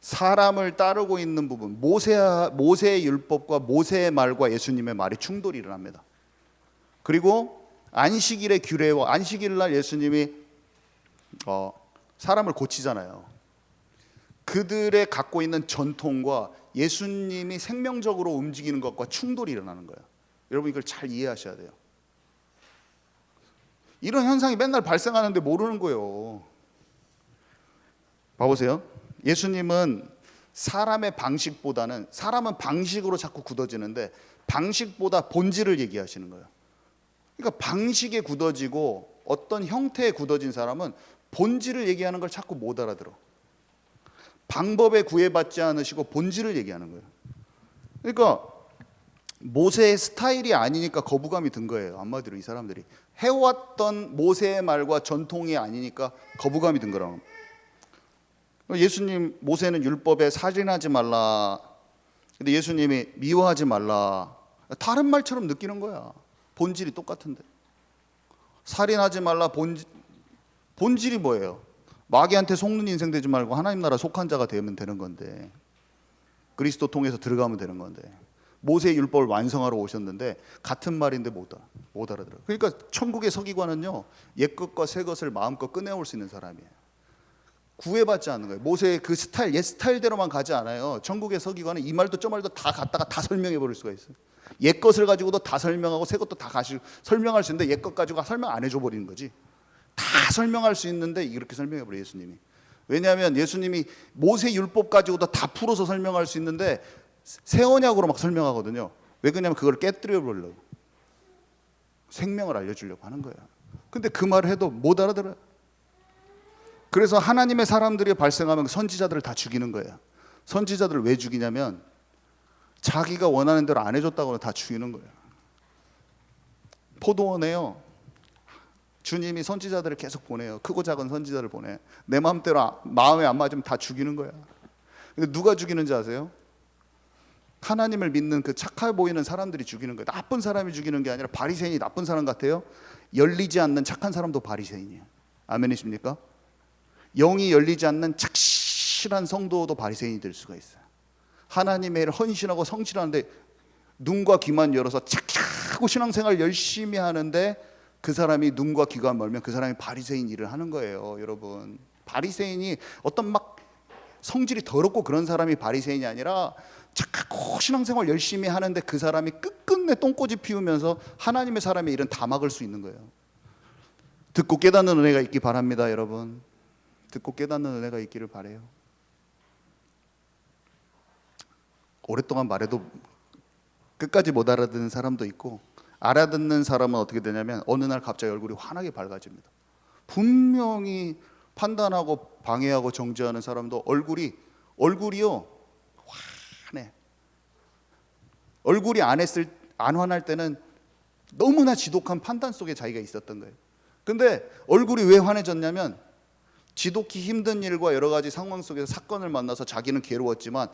사람을 따르고 있는 부분, 모세의 율법과 모세의 말과 예수님의 말이 충돌이 일어납니다. 그리고 안식일의 규례와 안식일 날 예수님이 사람을 고치잖아요. 그들의 갖고 있는 전통과 예수님이 생명적으로 움직이는 것과 충돌이 일어나는 거예요. 여러분 이걸 잘 이해하셔야 돼요. 이런 현상이 맨날 발생하는데 모르는 거예요. 봐보세요. 예수님은 사람의 방식보다는, 사람은 방식으로 자꾸 굳어지는데 방식보다 본질을 얘기하시는 거예요. 그러니까 방식에 굳어지고 어떤 형태에 굳어진 사람은 본질을 얘기하는 걸 자꾸 못 알아들어. 방법에 구애받지 않으시고 본질을 얘기하는 거예요. 그러니까 모세의 스타일이 아니니까 거부감이 든 거예요. 한마디로 이 사람들이 해왔던 모세의 말과 전통이 아니니까 거부감이 든 거라고. 예수님, 모세는 율법에 살인하지 말라. 근데 예수님이 미워하지 말라. 다른 말처럼 느끼는 거야. 본질이 똑같은데. 살인하지 말라. 본질이 뭐예요? 마귀한테 속는 인생 되지 말고 하나님 나라 속한 자가 되면 되는 건데, 그리스도 통해서 들어가면 되는 건데, 모세의 율법을 완성하러 오셨는데 같은 말인데 못 알아들어. 그러니까 천국의 서기관은요, 옛 것과 새 것을 마음껏 꺼내올 수 있는 사람이에요. 구애받지 않는 거예요. 모세의 그 스타일, 옛 스타일대로만 가지 않아요. 천국의 서기관은 이 말도 저 말도 다 갖다가 다 설명해 버릴 수가 있어요. 옛 것을 가지고도 다 설명하고 새 것도 다 설명할 수 있는데 옛 것 가지고 설명 안 해줘 버리는 거지. 다 설명할 수 있는데 이렇게 설명해 버려요, 예수님이. 왜냐하면 예수님이 모세 율법 가지고도 다 풀어서 설명할 수 있는데 새 언약으로 막 설명하거든요. 왜 그러냐면 그걸 깨뜨려 버리려고, 생명을 알려주려고 하는 거예요. 근데 그 말을 해도 못 알아들어요. 그래서 하나님의 사람들이 발생하면 선지자들을 다 죽이는 거예요. 선지자들을 왜 죽이냐면 자기가 원하는 대로 안 해줬다고 다 죽이는 거예요. 포도원에요, 주님이 선지자들을 계속 보내요. 크고 작은 선지자를 보내. 내 마음대로, 마음에 안 맞으면 다 죽이는 거야. 근데 누가 죽이는지 아세요? 하나님을 믿는 그 착해 보이는 사람들이 죽이는 거예요. 나쁜 사람이 죽이는 게 아니라, 바리새인이 나쁜 사람 같아요? 열리지 않는 착한 사람도 바리새인이에요. 아멘이십니까? 영이 열리지 않는 착실한 성도도 바리새인이 될 수가 있어요. 하나님의 일을 헌신하고 성실하는데 눈과 귀만 열어서 착하고 신앙생활 열심히 하는데 그 사람이 눈과 귀가 멀면 그 사람이 바리새인 일을 하는 거예요. 여러분, 바리새인이 어떤 막 성질이 더럽고 그런 사람이 바리새인이 아니라 착하고 신앙생활 열심히 하는데 그 사람이 끝끝내 똥꼬집 피우면서 하나님의 사람의 일은 다 막을 수 있는 거예요. 듣고 깨닫는 은혜가 있기 바랍니다, 여러분. 듣고 깨닫는 은혜가 있기를 바라요. 오랫동안 말해도 끝까지 못 알아듣는 사람도 있고, 알아듣는 사람은 어떻게 되냐면 어느 날 갑자기 얼굴이 환하게 밝아집니다. 분명히 판단하고 방해하고 정죄하는 사람도 얼굴이요 환해. 얼굴이 안 환할 때는 너무나 지독한 판단 속에 자기가 있었던 거예요. 근데 얼굴이 왜 환해졌냐면 지독히 힘든 일과 여러 가지 상황 속에서 사건을 만나서 자기는 괴로웠지만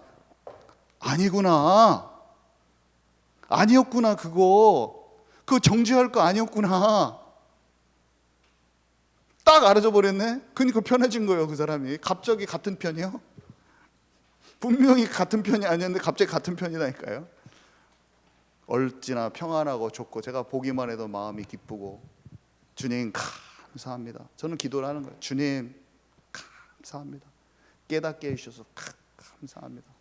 아니었구나, 그거 정죄할 거 아니었구나, 딱 알아져 버렸네. 그러니까 편해진 거예요. 그 사람이 갑자기 같은 편이요? 분명히 같은 편이 아니었는데 갑자기 같은 편이라니까요. 얼지나 평안하고 좋고 제가 보기만 해도 마음이 기쁘고, 주님 감사합니다. 저는 기도를 하는 거예요. 주님 감사합니다. 깨닫게 해주셔서 감사합니다.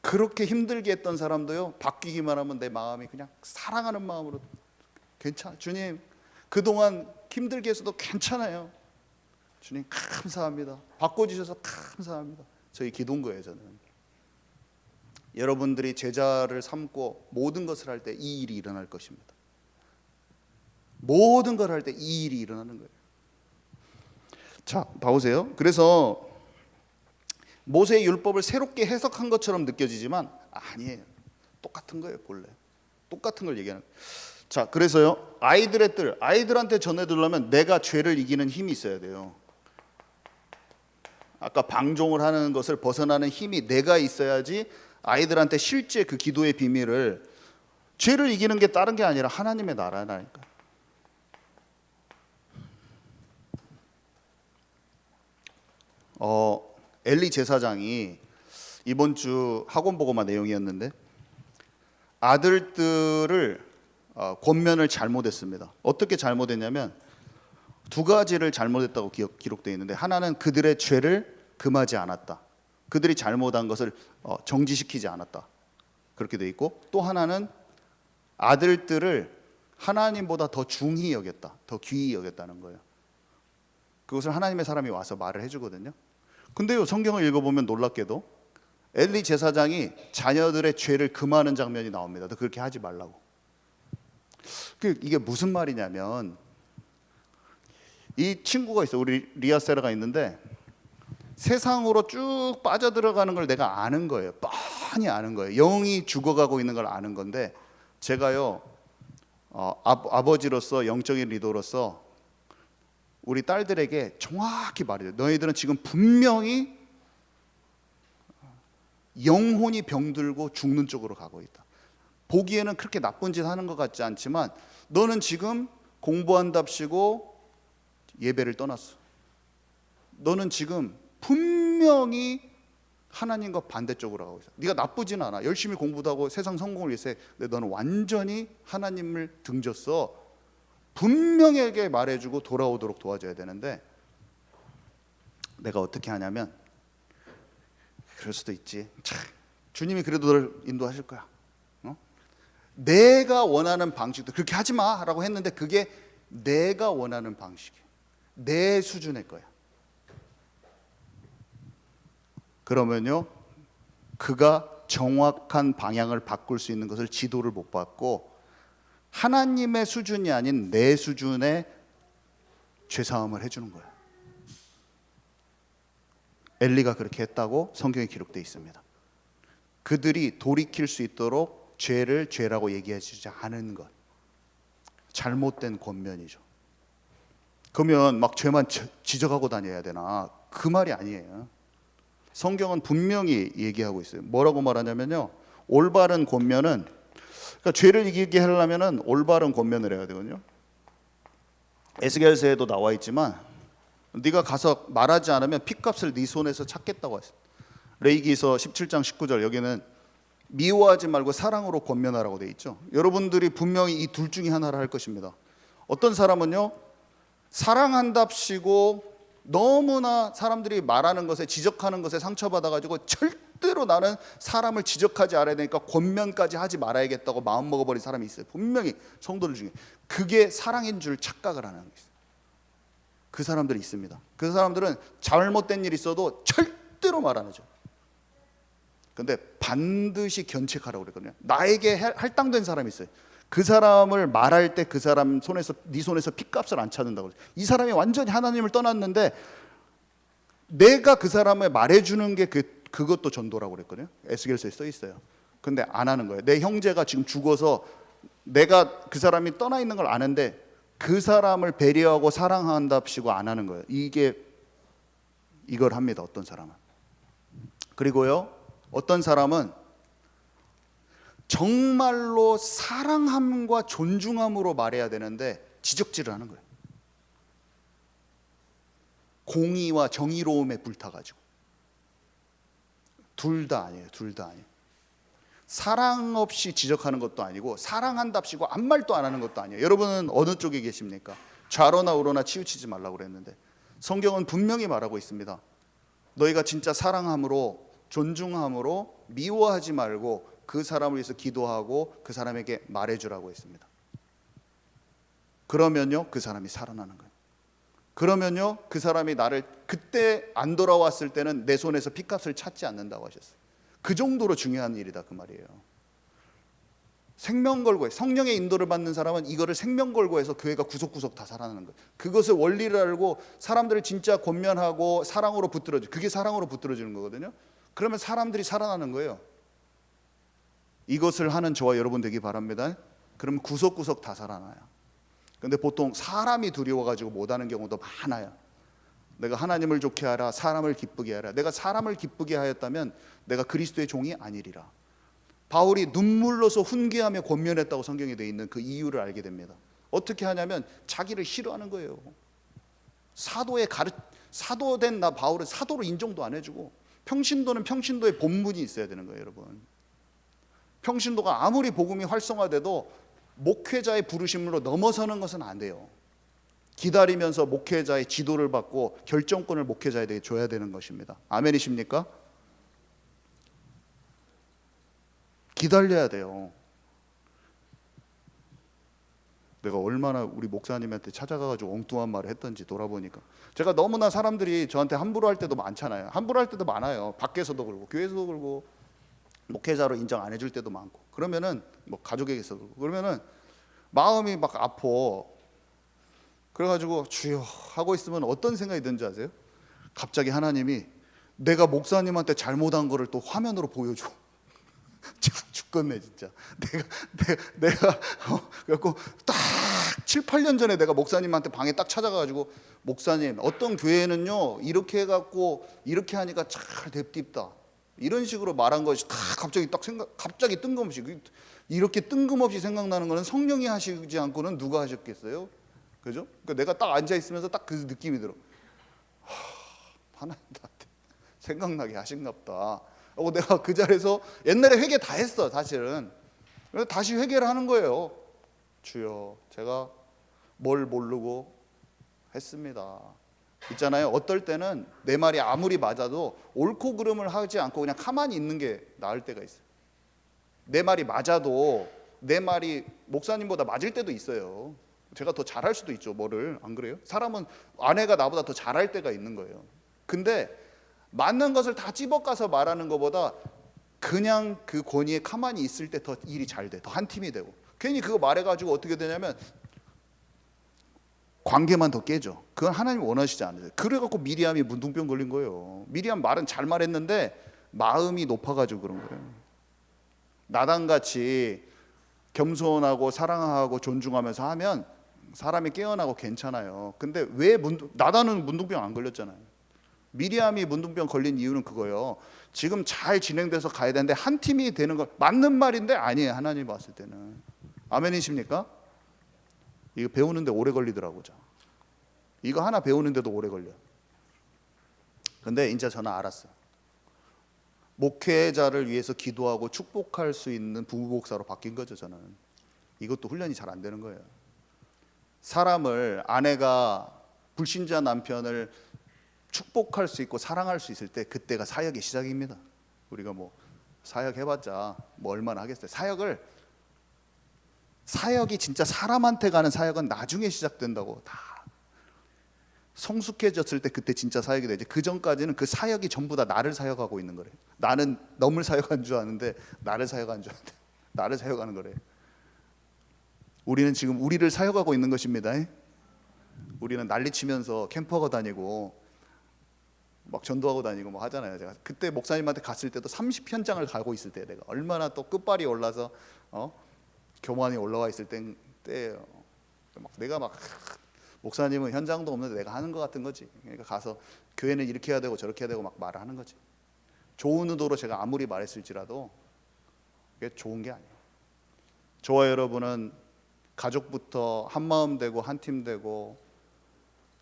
그렇게 힘들게 했던 사람도요, 바뀌기만 하면 내 마음이 그냥 사랑하는 마음으로, 괜찮아 주님, 그동안 힘들게 했어도 괜찮아요. 주님 감사합니다. 바꿔주셔서 감사합니다. 저희 기도인 거예요. 저는 여러분들이 제자를 삼고 모든 것을 할 때 이 일이 일어날 것입니다. 모든 걸 할 때 이 일이 일어나는 거예요. 자, 봐보세요. 그래서 모세의 율법을 새롭게 해석한 것처럼 느껴지지만 아니에요. 똑같은 거예요. 본래 똑같은 걸 얘기하는 거예요. 자, 그래서요, 아이들한테 전해주려면 내가 죄를 이기는 힘이 있어야 돼요. 아까 방종을 하는 것을 벗어나는 힘이 내가 있어야지 아이들한테 실제 그 기도의 비밀을 죄를 이기는 게 다른 게 아니라 하나님의 나라라니까. 엘리 제사장이 이번 주 학원 보고만 내용이었는데 아들들을 권면을 잘못했습니다. 어떻게 잘못했냐면 두 가지를 잘못했다고 기록되어 있는데, 하나는 그들의 죄를 금하지 않았다. 그들이 잘못한 것을 정지시키지 않았다. 그렇게 되어 있고, 또 하나는 아들들을 하나님보다 더 중히 여겼다. 더 귀히 여겼다는 거예요. 그것을 하나님의 사람이 와서 말을 해주거든요. 근데요, 성경을 읽어보면 놀랍게도 엘리 제사장이 자녀들의 죄를 금하는 장면이 나옵니다. 너 그렇게 하지 말라고. 이게 무슨 말이냐면, 이 친구가 있어. 우리 리아세라가 있는데 세상으로 쭉 빠져들어가는 걸 내가 아는 거예요. 뻔히 아는 거예요. 영이 죽어가고 있는 걸 아는 건데, 제가요 아버지로서, 영적인 리더로서 우리 딸들에게 정확히 말해요. 너희들은 지금 분명히 영혼이 병들고 죽는 쪽으로 가고 있다. 보기에는 그렇게 나쁜 짓 하는 것 같지 않지만 너는 지금 공부한답시고 예배를 떠났어. 너는 지금 분명히 하나님과 반대쪽으로 가고 있어. 네가 나쁘진 않아. 열심히 공부도 하고 세상 성공을 위해서 해. 근데 너는 완전히 하나님을 등졌어. 분명하게 말해주고 돌아오도록 도와줘야 되는데, 내가 어떻게 하냐면, 그럴 수도 있지. 주님이 그래도 너를 인도하실 거야. 내가 원하는 방식도 그렇게 하지 마라고 했는데 그게 내가 원하는 방식이야. 내 수준의 거야. 그러면요, 그가 정확한 방향을 바꿀 수 있는 것을 지도를 못 받고 하나님의 수준이 아닌 내 수준의 죄사함을 해주는 거야. 엘리가 그렇게 했다고 성경에 기록되어 있습니다. 그들이 돌이킬 수 있도록 죄를 죄라고 얘기해 주지 않은 것, 잘못된 권면이죠. 그러면 막 죄만 지적하고 다녀야 되나? 그 말이 아니에요. 성경은 분명히 얘기하고 있어요. 뭐라고 말하냐면요, 올바른 권면은, 그러니까 죄를 이기게 하려면은 올바른 권면을 해야 되거든요. 에스겔서에도 나와 있지만 네가 가서 말하지 않으면 핏값을 네 손에서 찾겠다고 했어요. 레위기서 17장 19절, 여기는 미워하지 말고 사랑으로 권면하라고 돼 있죠. 여러분들이 분명히 이 둘 중에 하나를 할 것입니다. 어떤 사람은요, 사랑한답시고 너무나 사람들이 말하는 것에, 지적하는 것에 상처받아가지고 절대로 나는 사람을 지적하지 않아야 되니까 권면까지 하지 말아야겠다고 마음 먹어버린 사람이 있어요. 분명히 성도들 중에. 그게 사랑인 줄 착각을 하는 게 있어요. 그 사람들이 있습니다. 그 사람들은 잘못된 일이 있어도 절대로 말 안 하죠. 근데 반드시 견책하라고 그랬거든요. 나에게 할당된 사람이 있어요. 그 사람을 말할 때 그 사람 손에서, 네 손에서 핏값을 안 찾는다고. 이 사람이 완전히 하나님을 떠났는데 내가 그 사람을 말해주는 게 그것도 전도라고 그랬거든요. 에스겔서에 써 있어요. 근데 안 하는 거예요. 내 형제가 지금 죽어서 내가 그 사람이 떠나 있는 걸 아는데 그 사람을 배려하고 사랑한답시고 안 하는 거예요. 이걸 합니다. 어떤 사람은. 그리고요, 어떤 사람은 정말로 사랑함과 존중함으로 말해야 되는데 지적질을 하는 거예요. 공의와 정의로움에 불타가지고. 둘 다 아니에요. 둘 다 아니에요. 사랑 없이 지적하는 것도 아니고 사랑한답시고 아무 말도 안 하는 것도 아니에요. 여러분은 어느 쪽에 계십니까? 좌로나 우로나 치우치지 말라고 그랬는데 성경은 분명히 말하고 있습니다. 너희가 진짜 사랑함으로, 존중함으로 미워하지 말고 그 사람을 위해서 기도하고 그 사람에게 말해주라고 했습니다. 그러면요, 그 사람이 살아나는 거예요. 그러면요, 그 사람이 나를 그때 안 돌아왔을 때는 내 손에서 핏값을 찾지 않는다고 하셨어요. 그 정도로 중요한 일이다, 그 말이에요. 생명 걸고 해. 성령의 인도를 받는 사람은 이거를 생명 걸고 해서 교회가 구석구석 다 살아나는 거예요. 그것을 원리를 알고 사람들을 진짜 권면하고 사랑으로 붙들어줘. 그게 사랑으로 붙들어주는 거거든요. 그러면 사람들이 살아나는 거예요. 이것을 하는 저와 여러분 되기 바랍니다. 그러면 구석구석 다 살아나요. 근데 보통 사람이 두려워가지고 못하는 경우도 많아요. 내가 하나님을 좋게 하라, 사람을 기쁘게 하라. 내가 사람을 기쁘게 하였다면 내가 그리스도의 종이 아니리라. 바울이 눈물로서 훈계하며 권면했다고 성경에 되어 있는 그 이유를 알게 됩니다. 어떻게 하냐면 자기를 싫어하는 거예요. 사도된 바울은 사도로 인정도 안 해주고, 평신도는 평신도의 본분이 있어야 되는 거예요, 여러분. 평신도가 아무리 복음이 활성화돼도 목회자의 부르심으로 넘어서는 것은 안 돼요. 기다리면서 목회자의 지도를 받고 결정권을 목회자에게 줘야 되는 것입니다. 아멘이십니까? 기다려야 돼요. 내가 얼마나 우리 목사님한테 찾아가가지고 엉뚱한 말을 했던지 돌아보니까, 제가 너무나 사람들이 저한테 함부로 할 때도 많잖아요. 함부로 할 때도 많아요. 밖에서도 그러고 교회에서도 그러고 목회자로 인정 안 해줄 때도 많고, 그러면은 뭐 가족에게서도 그러고, 그러면은 마음이 막 아파. 그래가지고 주여 하고 있으면 어떤 생각이 드는지 아세요? 갑자기 내가 목사님한테 잘못한 거를 또 화면으로 보여줘. 죽겠네 진짜. 내가 그래갖고 딱 7, 8년 전에 내가 목사님한테 방에 딱 찾아가가지고, 목사님 어떤 교회는요 이렇게 해갖고 이렇게 하니까 잘 뎁딥다, 이런 식으로 말한 것이 다 갑자기 뜬금없이, 이렇게 뜬금없이 생각나는 거는 성령이 하시지 않고는 누가 하셨겠어요? 그죠? 그러니까 내가 딱 앉아 있으면서 딱 그 느낌이 들어. 하나님 나한테 생각나게 하신가 보다 하고, 내가 그 자리에서 옛날에 회개 다 했어 사실은. 그래서 다시 회개를 하는 거예요. 주여 제가 뭘 모르고 했습니다. 있잖아요, 어떨 때는 내 말이 아무리 맞아도 옳고 그름을 하지 않고 그냥 가만히 있는 게 나을 때가 있어요. 내 말이 맞아도 내 말이 목사님보다 맞을 때도 있어요. 제가 더 잘할 수도 있죠, 뭐를. 안 그래요? 사람은 아내가 나보다 더 잘할 때가 있는 거예요. 근데 맞는 것을 다 찝어까서 말하는 것보다 그냥 그 권위에 가만히 있을 때 더 일이 잘 돼, 더 한 팀이 되고. 괜히 그거 말해가지고 어떻게 되냐면 관계만 더 깨져. 그건 하나님 원하시지 않으세요. 그래갖고 미리암이 문둥병 걸린 거예요. 미리암 말은 잘 말했는데 마음이 높아가지고 그런 거예요. 나단같이 겸손하고 사랑하고 존중하면서 하면 사람이 깨어나고 괜찮아요. 근데 왜 나단은 문둥병 안 걸렸잖아요. 미리암이 문둥병 걸린 이유는 그거예요. 지금 잘 진행돼서 가야 되는데 한 팀이 되는 거 맞는 말인데 아니에요, 하나님 봤을 때는. 아멘이십니까? 이거 배우는데 오래 걸리더라고요. 이거 하나 배우는데도 오래 걸려. 근데 이제 저는 알았어요. 목회자를 위해서 기도하고 축복할 수 있는 부목사로 바뀐 거죠. 저는 이것도 훈련이 잘 안 되는 거예요. 사람을, 아내가 불신자 남편을 축복할 수 있고 사랑할 수 있을 때, 그때가 사역의 시작입니다. 우리가 뭐 사역 해봤자 뭐 얼마나 하겠어요. 사역이 진짜 사람한테 가는 사역은 나중에 시작된다고. 다 성숙해졌을 때 그때 진짜 사역이 되지. 그 전까지는 그 사역이 전부 다 나를 사역하고 있는 거래. 나는 너를 사역한 줄 아는데 나를 사역한 줄 아는데 나를 사역하는 거래. 우리는 지금 우리를 사역하고 있는 것입니다. 우리는 난리치면서 캠퍼가 다니고 막 전도하고 다니고 뭐 하잖아요. 제가 그때 목사님한테 갔을 때도 30현장을 가고 있을 때, 내가 얼마나 또 끝발이 올라서 교만이 올라와 있을 때예요. 내가 막 목사님은 현장도 없는데 내가 하는 것 같은 거지. 그러니까 가서 교회는 이렇게 해야 되고 저렇게 해야 되고 막 말을 하는 거지. 좋은 의도로 제가 아무리 말했을지라도 그게 좋은 게 아니에요. 저와 여러분은 가족부터 한 마음 되고 한 팀 되고,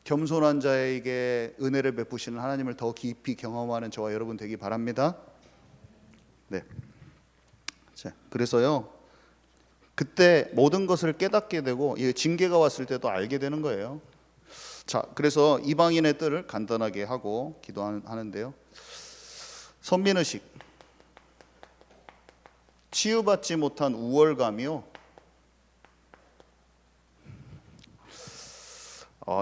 겸손한 자에게 은혜를 베푸시는 하나님을 더 깊이 경험하는 저와 여러분 되기 바랍니다. 네. 자, 그래서요, 그때 모든 것을 깨닫게 되고 징계가 왔을 때도 알게 되는 거예요. 자, 그래서 이방인의 뜰을 간단하게 하고 기도하는데요. 선민의식, 치유받지 못한 우월감이요,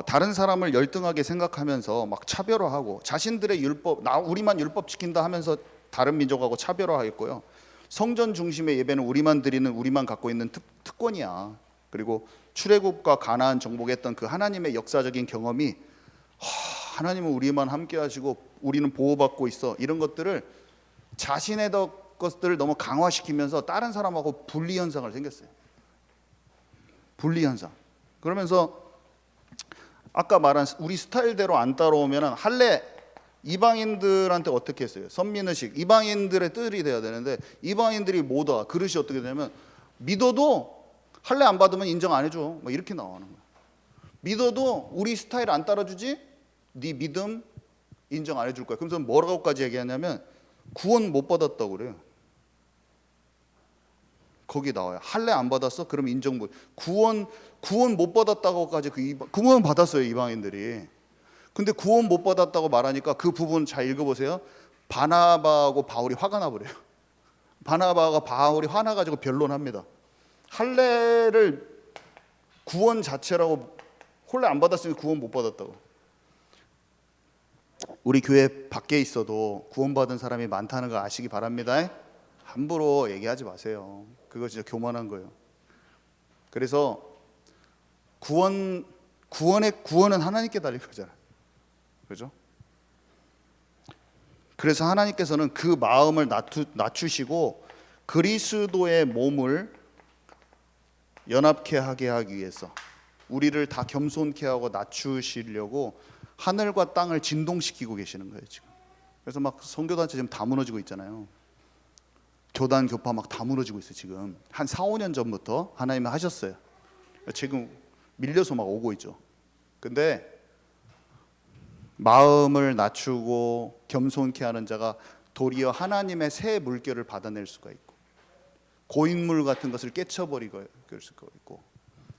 다른 사람을 열등하게 생각하면서 막 차별화하고, 자신들의 율법, 우리만 율법 지킨다 하면서 다른 민족하고 차별화했고요. 성전 중심의 예배는 우리만 드리는, 우리만 갖고 있는 특권이야. 그리고 출애굽과 가나안 정복했던 그 하나님의 역사적인 경험이, 하나님은 우리만 함께 하시고 우리는 보호받고 있어, 이런 것들을 자신의 것들을 너무 강화시키면서 다른 사람하고 분리 현상을 생겼어요. 분리 현상. 그러면서 아까 말한 우리 스타일대로 안 따라오면 할래 이방인들한테 어떻게 했어요? 선민의식, 이방인들의 뜰이 돼야 되는데 이방인들이 뭐다? 그릇이 어떻게 되냐면 믿어도 할례 안 받으면 인정 안 해줘. 뭐 이렇게 나오는 거야. 믿어도 우리 스타일 안 따라주지? 네 믿음 인정 안 해줄 거야. 그러면서 뭐라고까지 얘기하냐면 구원 못 받았다고 그래요. 거기 나와요. 할례 안 받았어? 그럼 인정 못. 구원 못 받았다고까지 구원 받았어요, 이방인들이. 근데 구원 못 받았다고 말하니까 그 부분 잘 읽어보세요. 바나바하고 바울이 화가 나버려요. 바나바가 바울이 화나가지고 변론합니다. 할례를 구원 자체라고, 할례 안 받았으니 구원 못 받았다고. 우리 교회 밖에 있어도 구원받은 사람이 많다는 거 아시기 바랍니다. 함부로 얘기하지 마세요. 그거 진짜 교만한 거예요. 그래서 구원은 하나님께 달린 거잖아요. 그죠? 그래서 하나님께서는 그 마음을 낮추시고 그리스도의 몸을 연합케 하게 하기 위해서 우리를 다 겸손케 하고 낮추시려고 하늘과 땅을 진동시키고 계시는 거예요, 지금. 그래서 막 선교단체 지금 다 무너지고 있잖아요. 교단 교파 막 다 무너지고 있어요, 지금. 한 4, 5년 전부터 하나님이 하셨어요. 지금 밀려서 막 오고 있죠. 근데 마음을 낮추고 겸손케 하는 자가 도리어 하나님의 새 물결을 받아낼 수가 있고, 고인물 같은 것을 깨쳐버리고 있고,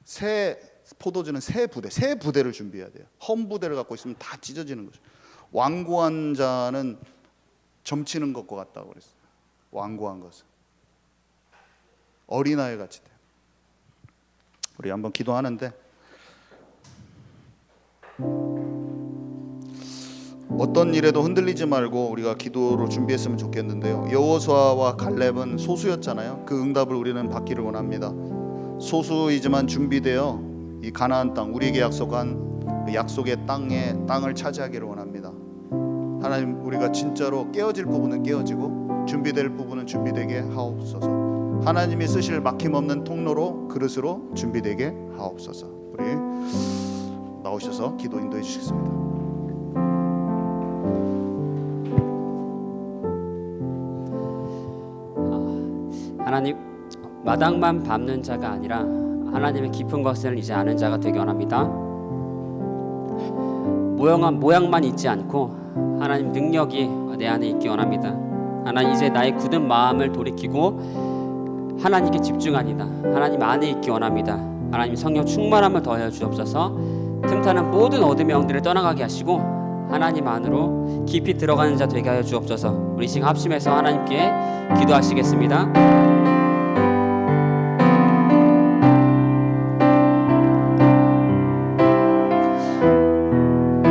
새 포도주는 새 부대를 준비해야 돼요. 험 부대를 갖고 있으면 다 찢어지는 거죠. 완고한 자는 점치는 것과 같다고 그랬어요. 완고한 것은 어린아이 같이 돼요. 우리 한번 기도하는데 어떤 일에도 흔들리지 말고 우리가 기도로 준비했으면 좋겠는데요. 여호수아와 갈렙은 소수였잖아요. 그 응답을 우리는 받기를 원합니다. 소수이지만 준비되어 이 가나안 땅, 우리에게 약속한 그 약속의 땅을 차지하기를 원합니다. 하나님, 우리가 진짜로 깨어질 부분은 깨어지고 준비될 부분은 준비되게 하옵소서. 하나님이 쓰실 막힘없는 통로로, 그릇으로 준비되게 하옵소서. 우리 나오셔서 기도 인도해 주시겠습니다. 하나님, 마당만 밟는 자가 아니라 하나님의 깊은 것을 이제 아는 자가 되기 원합니다. 모양만 있지 않고 하나님 능력이 내 안에 있기 원합니다. 하나님, 이제 나의 굳은 마음을 돌이키고 하나님께 집중하니다. 하나님 안에 있기 원합니다. 하나님, 성령 충만함을 더하여 주옵소서. 틈타는 모든 어둠의 영들을 떠나가게 하시고 하나님 안으로 깊이 들어가는 자 되게 하여 주옵소서. 우리 지금 합심해서 하나님께 기도하시겠습니다.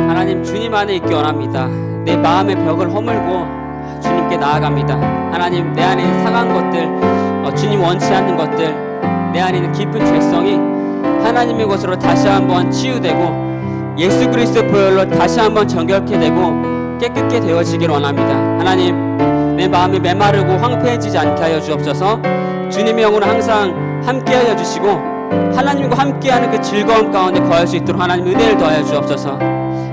하나님, 주님 안에 있기 원합니다. 내 마음의 벽을 허물고 주님께 나아갑니다. 하나님, 내 안에 있는 상한 것들, 주님 원치 않는 것들, 내 안에 있는 깊은 죄성이 하나님의 것으로 다시 한번 치유되고 예수 그리스도의 보혈로 다시 한번 정결케 되고 깨끗게 되어지길 원합니다. 하나님, 내 마음이 메마르고 황폐해지지 않게 하여 주옵소서. 주님의 영으로 항상 함께하여 주시고 하나님과 함께하는 그 즐거움 가운데 거할 수 있도록 하나님 은혜를 더하여 주옵소서.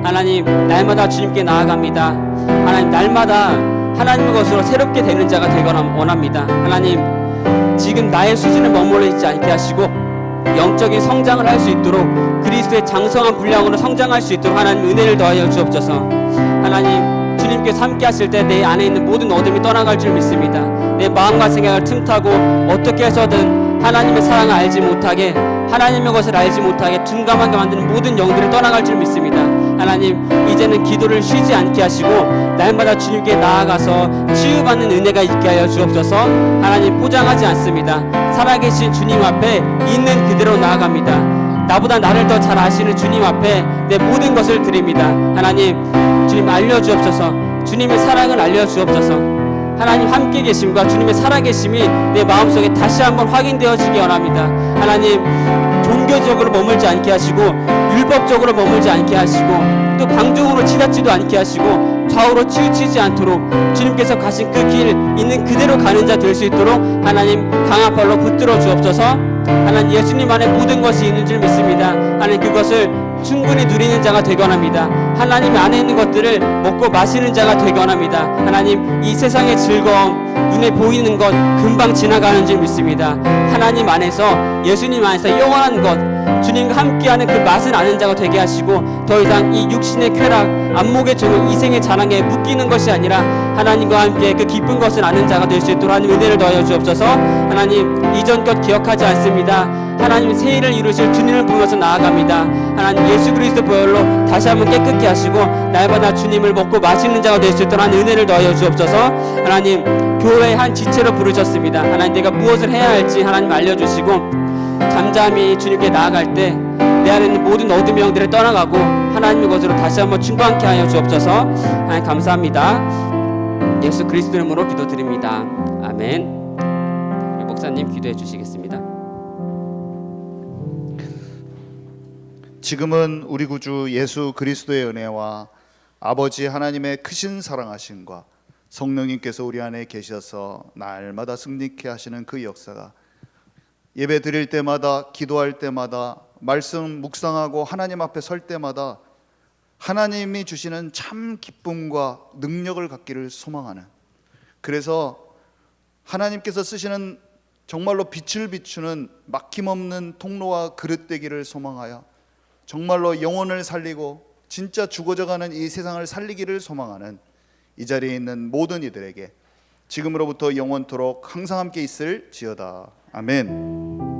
하나님, 날마다 주님께 나아갑니다. 하나님, 날마다 하나님의 것으로 새롭게 되는 자가 되길 원합니다. 하나님, 지금 나의 수준에 머물러 있지 않게 하시고 영적인 성장을 할 수 있도록 그리스도의 장성한 분량으로 성장할 수 있도록 하나님 은혜를 더하여 주옵소서. 하나님, 주님께서 함께 하실 때 내 안에 있는 모든 어둠이 떠나갈 줄 믿습니다. 내 마음과 생각을 틈타고 어떻게 해서든 하나님의 사랑을 알지 못하게, 하나님의 것을 알지 못하게 둔감하게 만드는 모든 영들을 떠나갈 줄 믿습니다. 하나님, 이제는 기도를 쉬지 않게 하시고 날마다 주님께 나아가서 치유받는 은혜가 있게 하여 주옵소서. 하나님, 포장하지 않습니다. 살아계신 주님 앞에 있는 그대로 나아갑니다. 나보다 나를 더 잘 아시는 주님 앞에 내 모든 것을 드립니다. 하나님, 주님 알려주옵소서. 주님의 사랑을 알려주옵소서. 하나님 함께 계심과 주님의 살아계심이 내 마음속에 다시 한번 확인되어지기 원합니다. 하나님, 종교적으로 머물지 않게 하시고 율법적으로 머물지 않게 하시고 또 방종으로 치닫지도 않게 하시고 좌우로 치우치지 않도록 주님께서 가신 그 길 있는 그대로 가는 자 될 수 있도록 하나님 강한 발로 붙들어 주옵소서. 하나님, 예수님 안에 모든 것이 있는 줄 믿습니다. 하나님, 그것을 충분히 누리는 자가 되기 원합니다. 하나님 안에 있는 것들을 먹고 마시는 자가 되기 원합니다. 하나님, 이 세상의 즐거움, 눈에 보이는 것 금방 지나가는 줄 믿습니다. 하나님 안에서, 예수님 안에서 영원한 것, 주님과 함께하는 그 맛을 아는 자가 되게 하시고, 더 이상 이 육신의 쾌락, 안목의 종을 이생의 자랑에 묶이는 것이 아니라 하나님과 함께 그 기쁜 것을 아는 자가 될 수 있도록 하나님 은혜를 더하여 주옵소서. 하나님, 이전 것 기억하지 않습니다. 하나님 새 일을 이루실 주님을 보면서 나아갑니다. 하나님, 예수 그리스도 보혈로 다시 한번 깨끗게 하시고 날마다 주님을 먹고 마시는 자가 될 수 있도록 하나님 은혜를 더하여 주옵소서. 하나님, 교회의 한 지체로 부르셨습니다. 하나님, 내가 무엇을 해야 할지 하나님 알려주시고, 잠잠히 주님께 나아갈 때 내 안에 있는 모든 어둠의 영들을 떠나가고 하나님의 것으로 다시 한번 충만케 하여 주옵소서. 하나님 감사합니다. 예수 그리스도 이름으로 기도드립니다. 아멘. 우리 목사님 기도해 주시겠습니다. 지금은 우리 구주 예수 그리스도의 은혜와 아버지 하나님의 크신 사랑하심과 성령님께서 우리 안에 계셔서 날마다 승리케 하시는 그 역사가 예배 드릴 때마다, 기도할 때마다, 말씀 묵상하고 하나님 앞에 설 때마다 하나님이 주시는 참 기쁨과 능력을 갖기를 소망하는, 그래서 하나님께서 쓰시는 정말로 빛을 비추는 막힘없는 통로와 그릇 되기를 소망하여 정말로 영혼을 살리고 진짜 죽어져가는 이 세상을 살리기를 소망하는 이 자리에 있는 모든 이들에게 지금으로부터 영원토록 항상 함께 있을지어다. 아멘.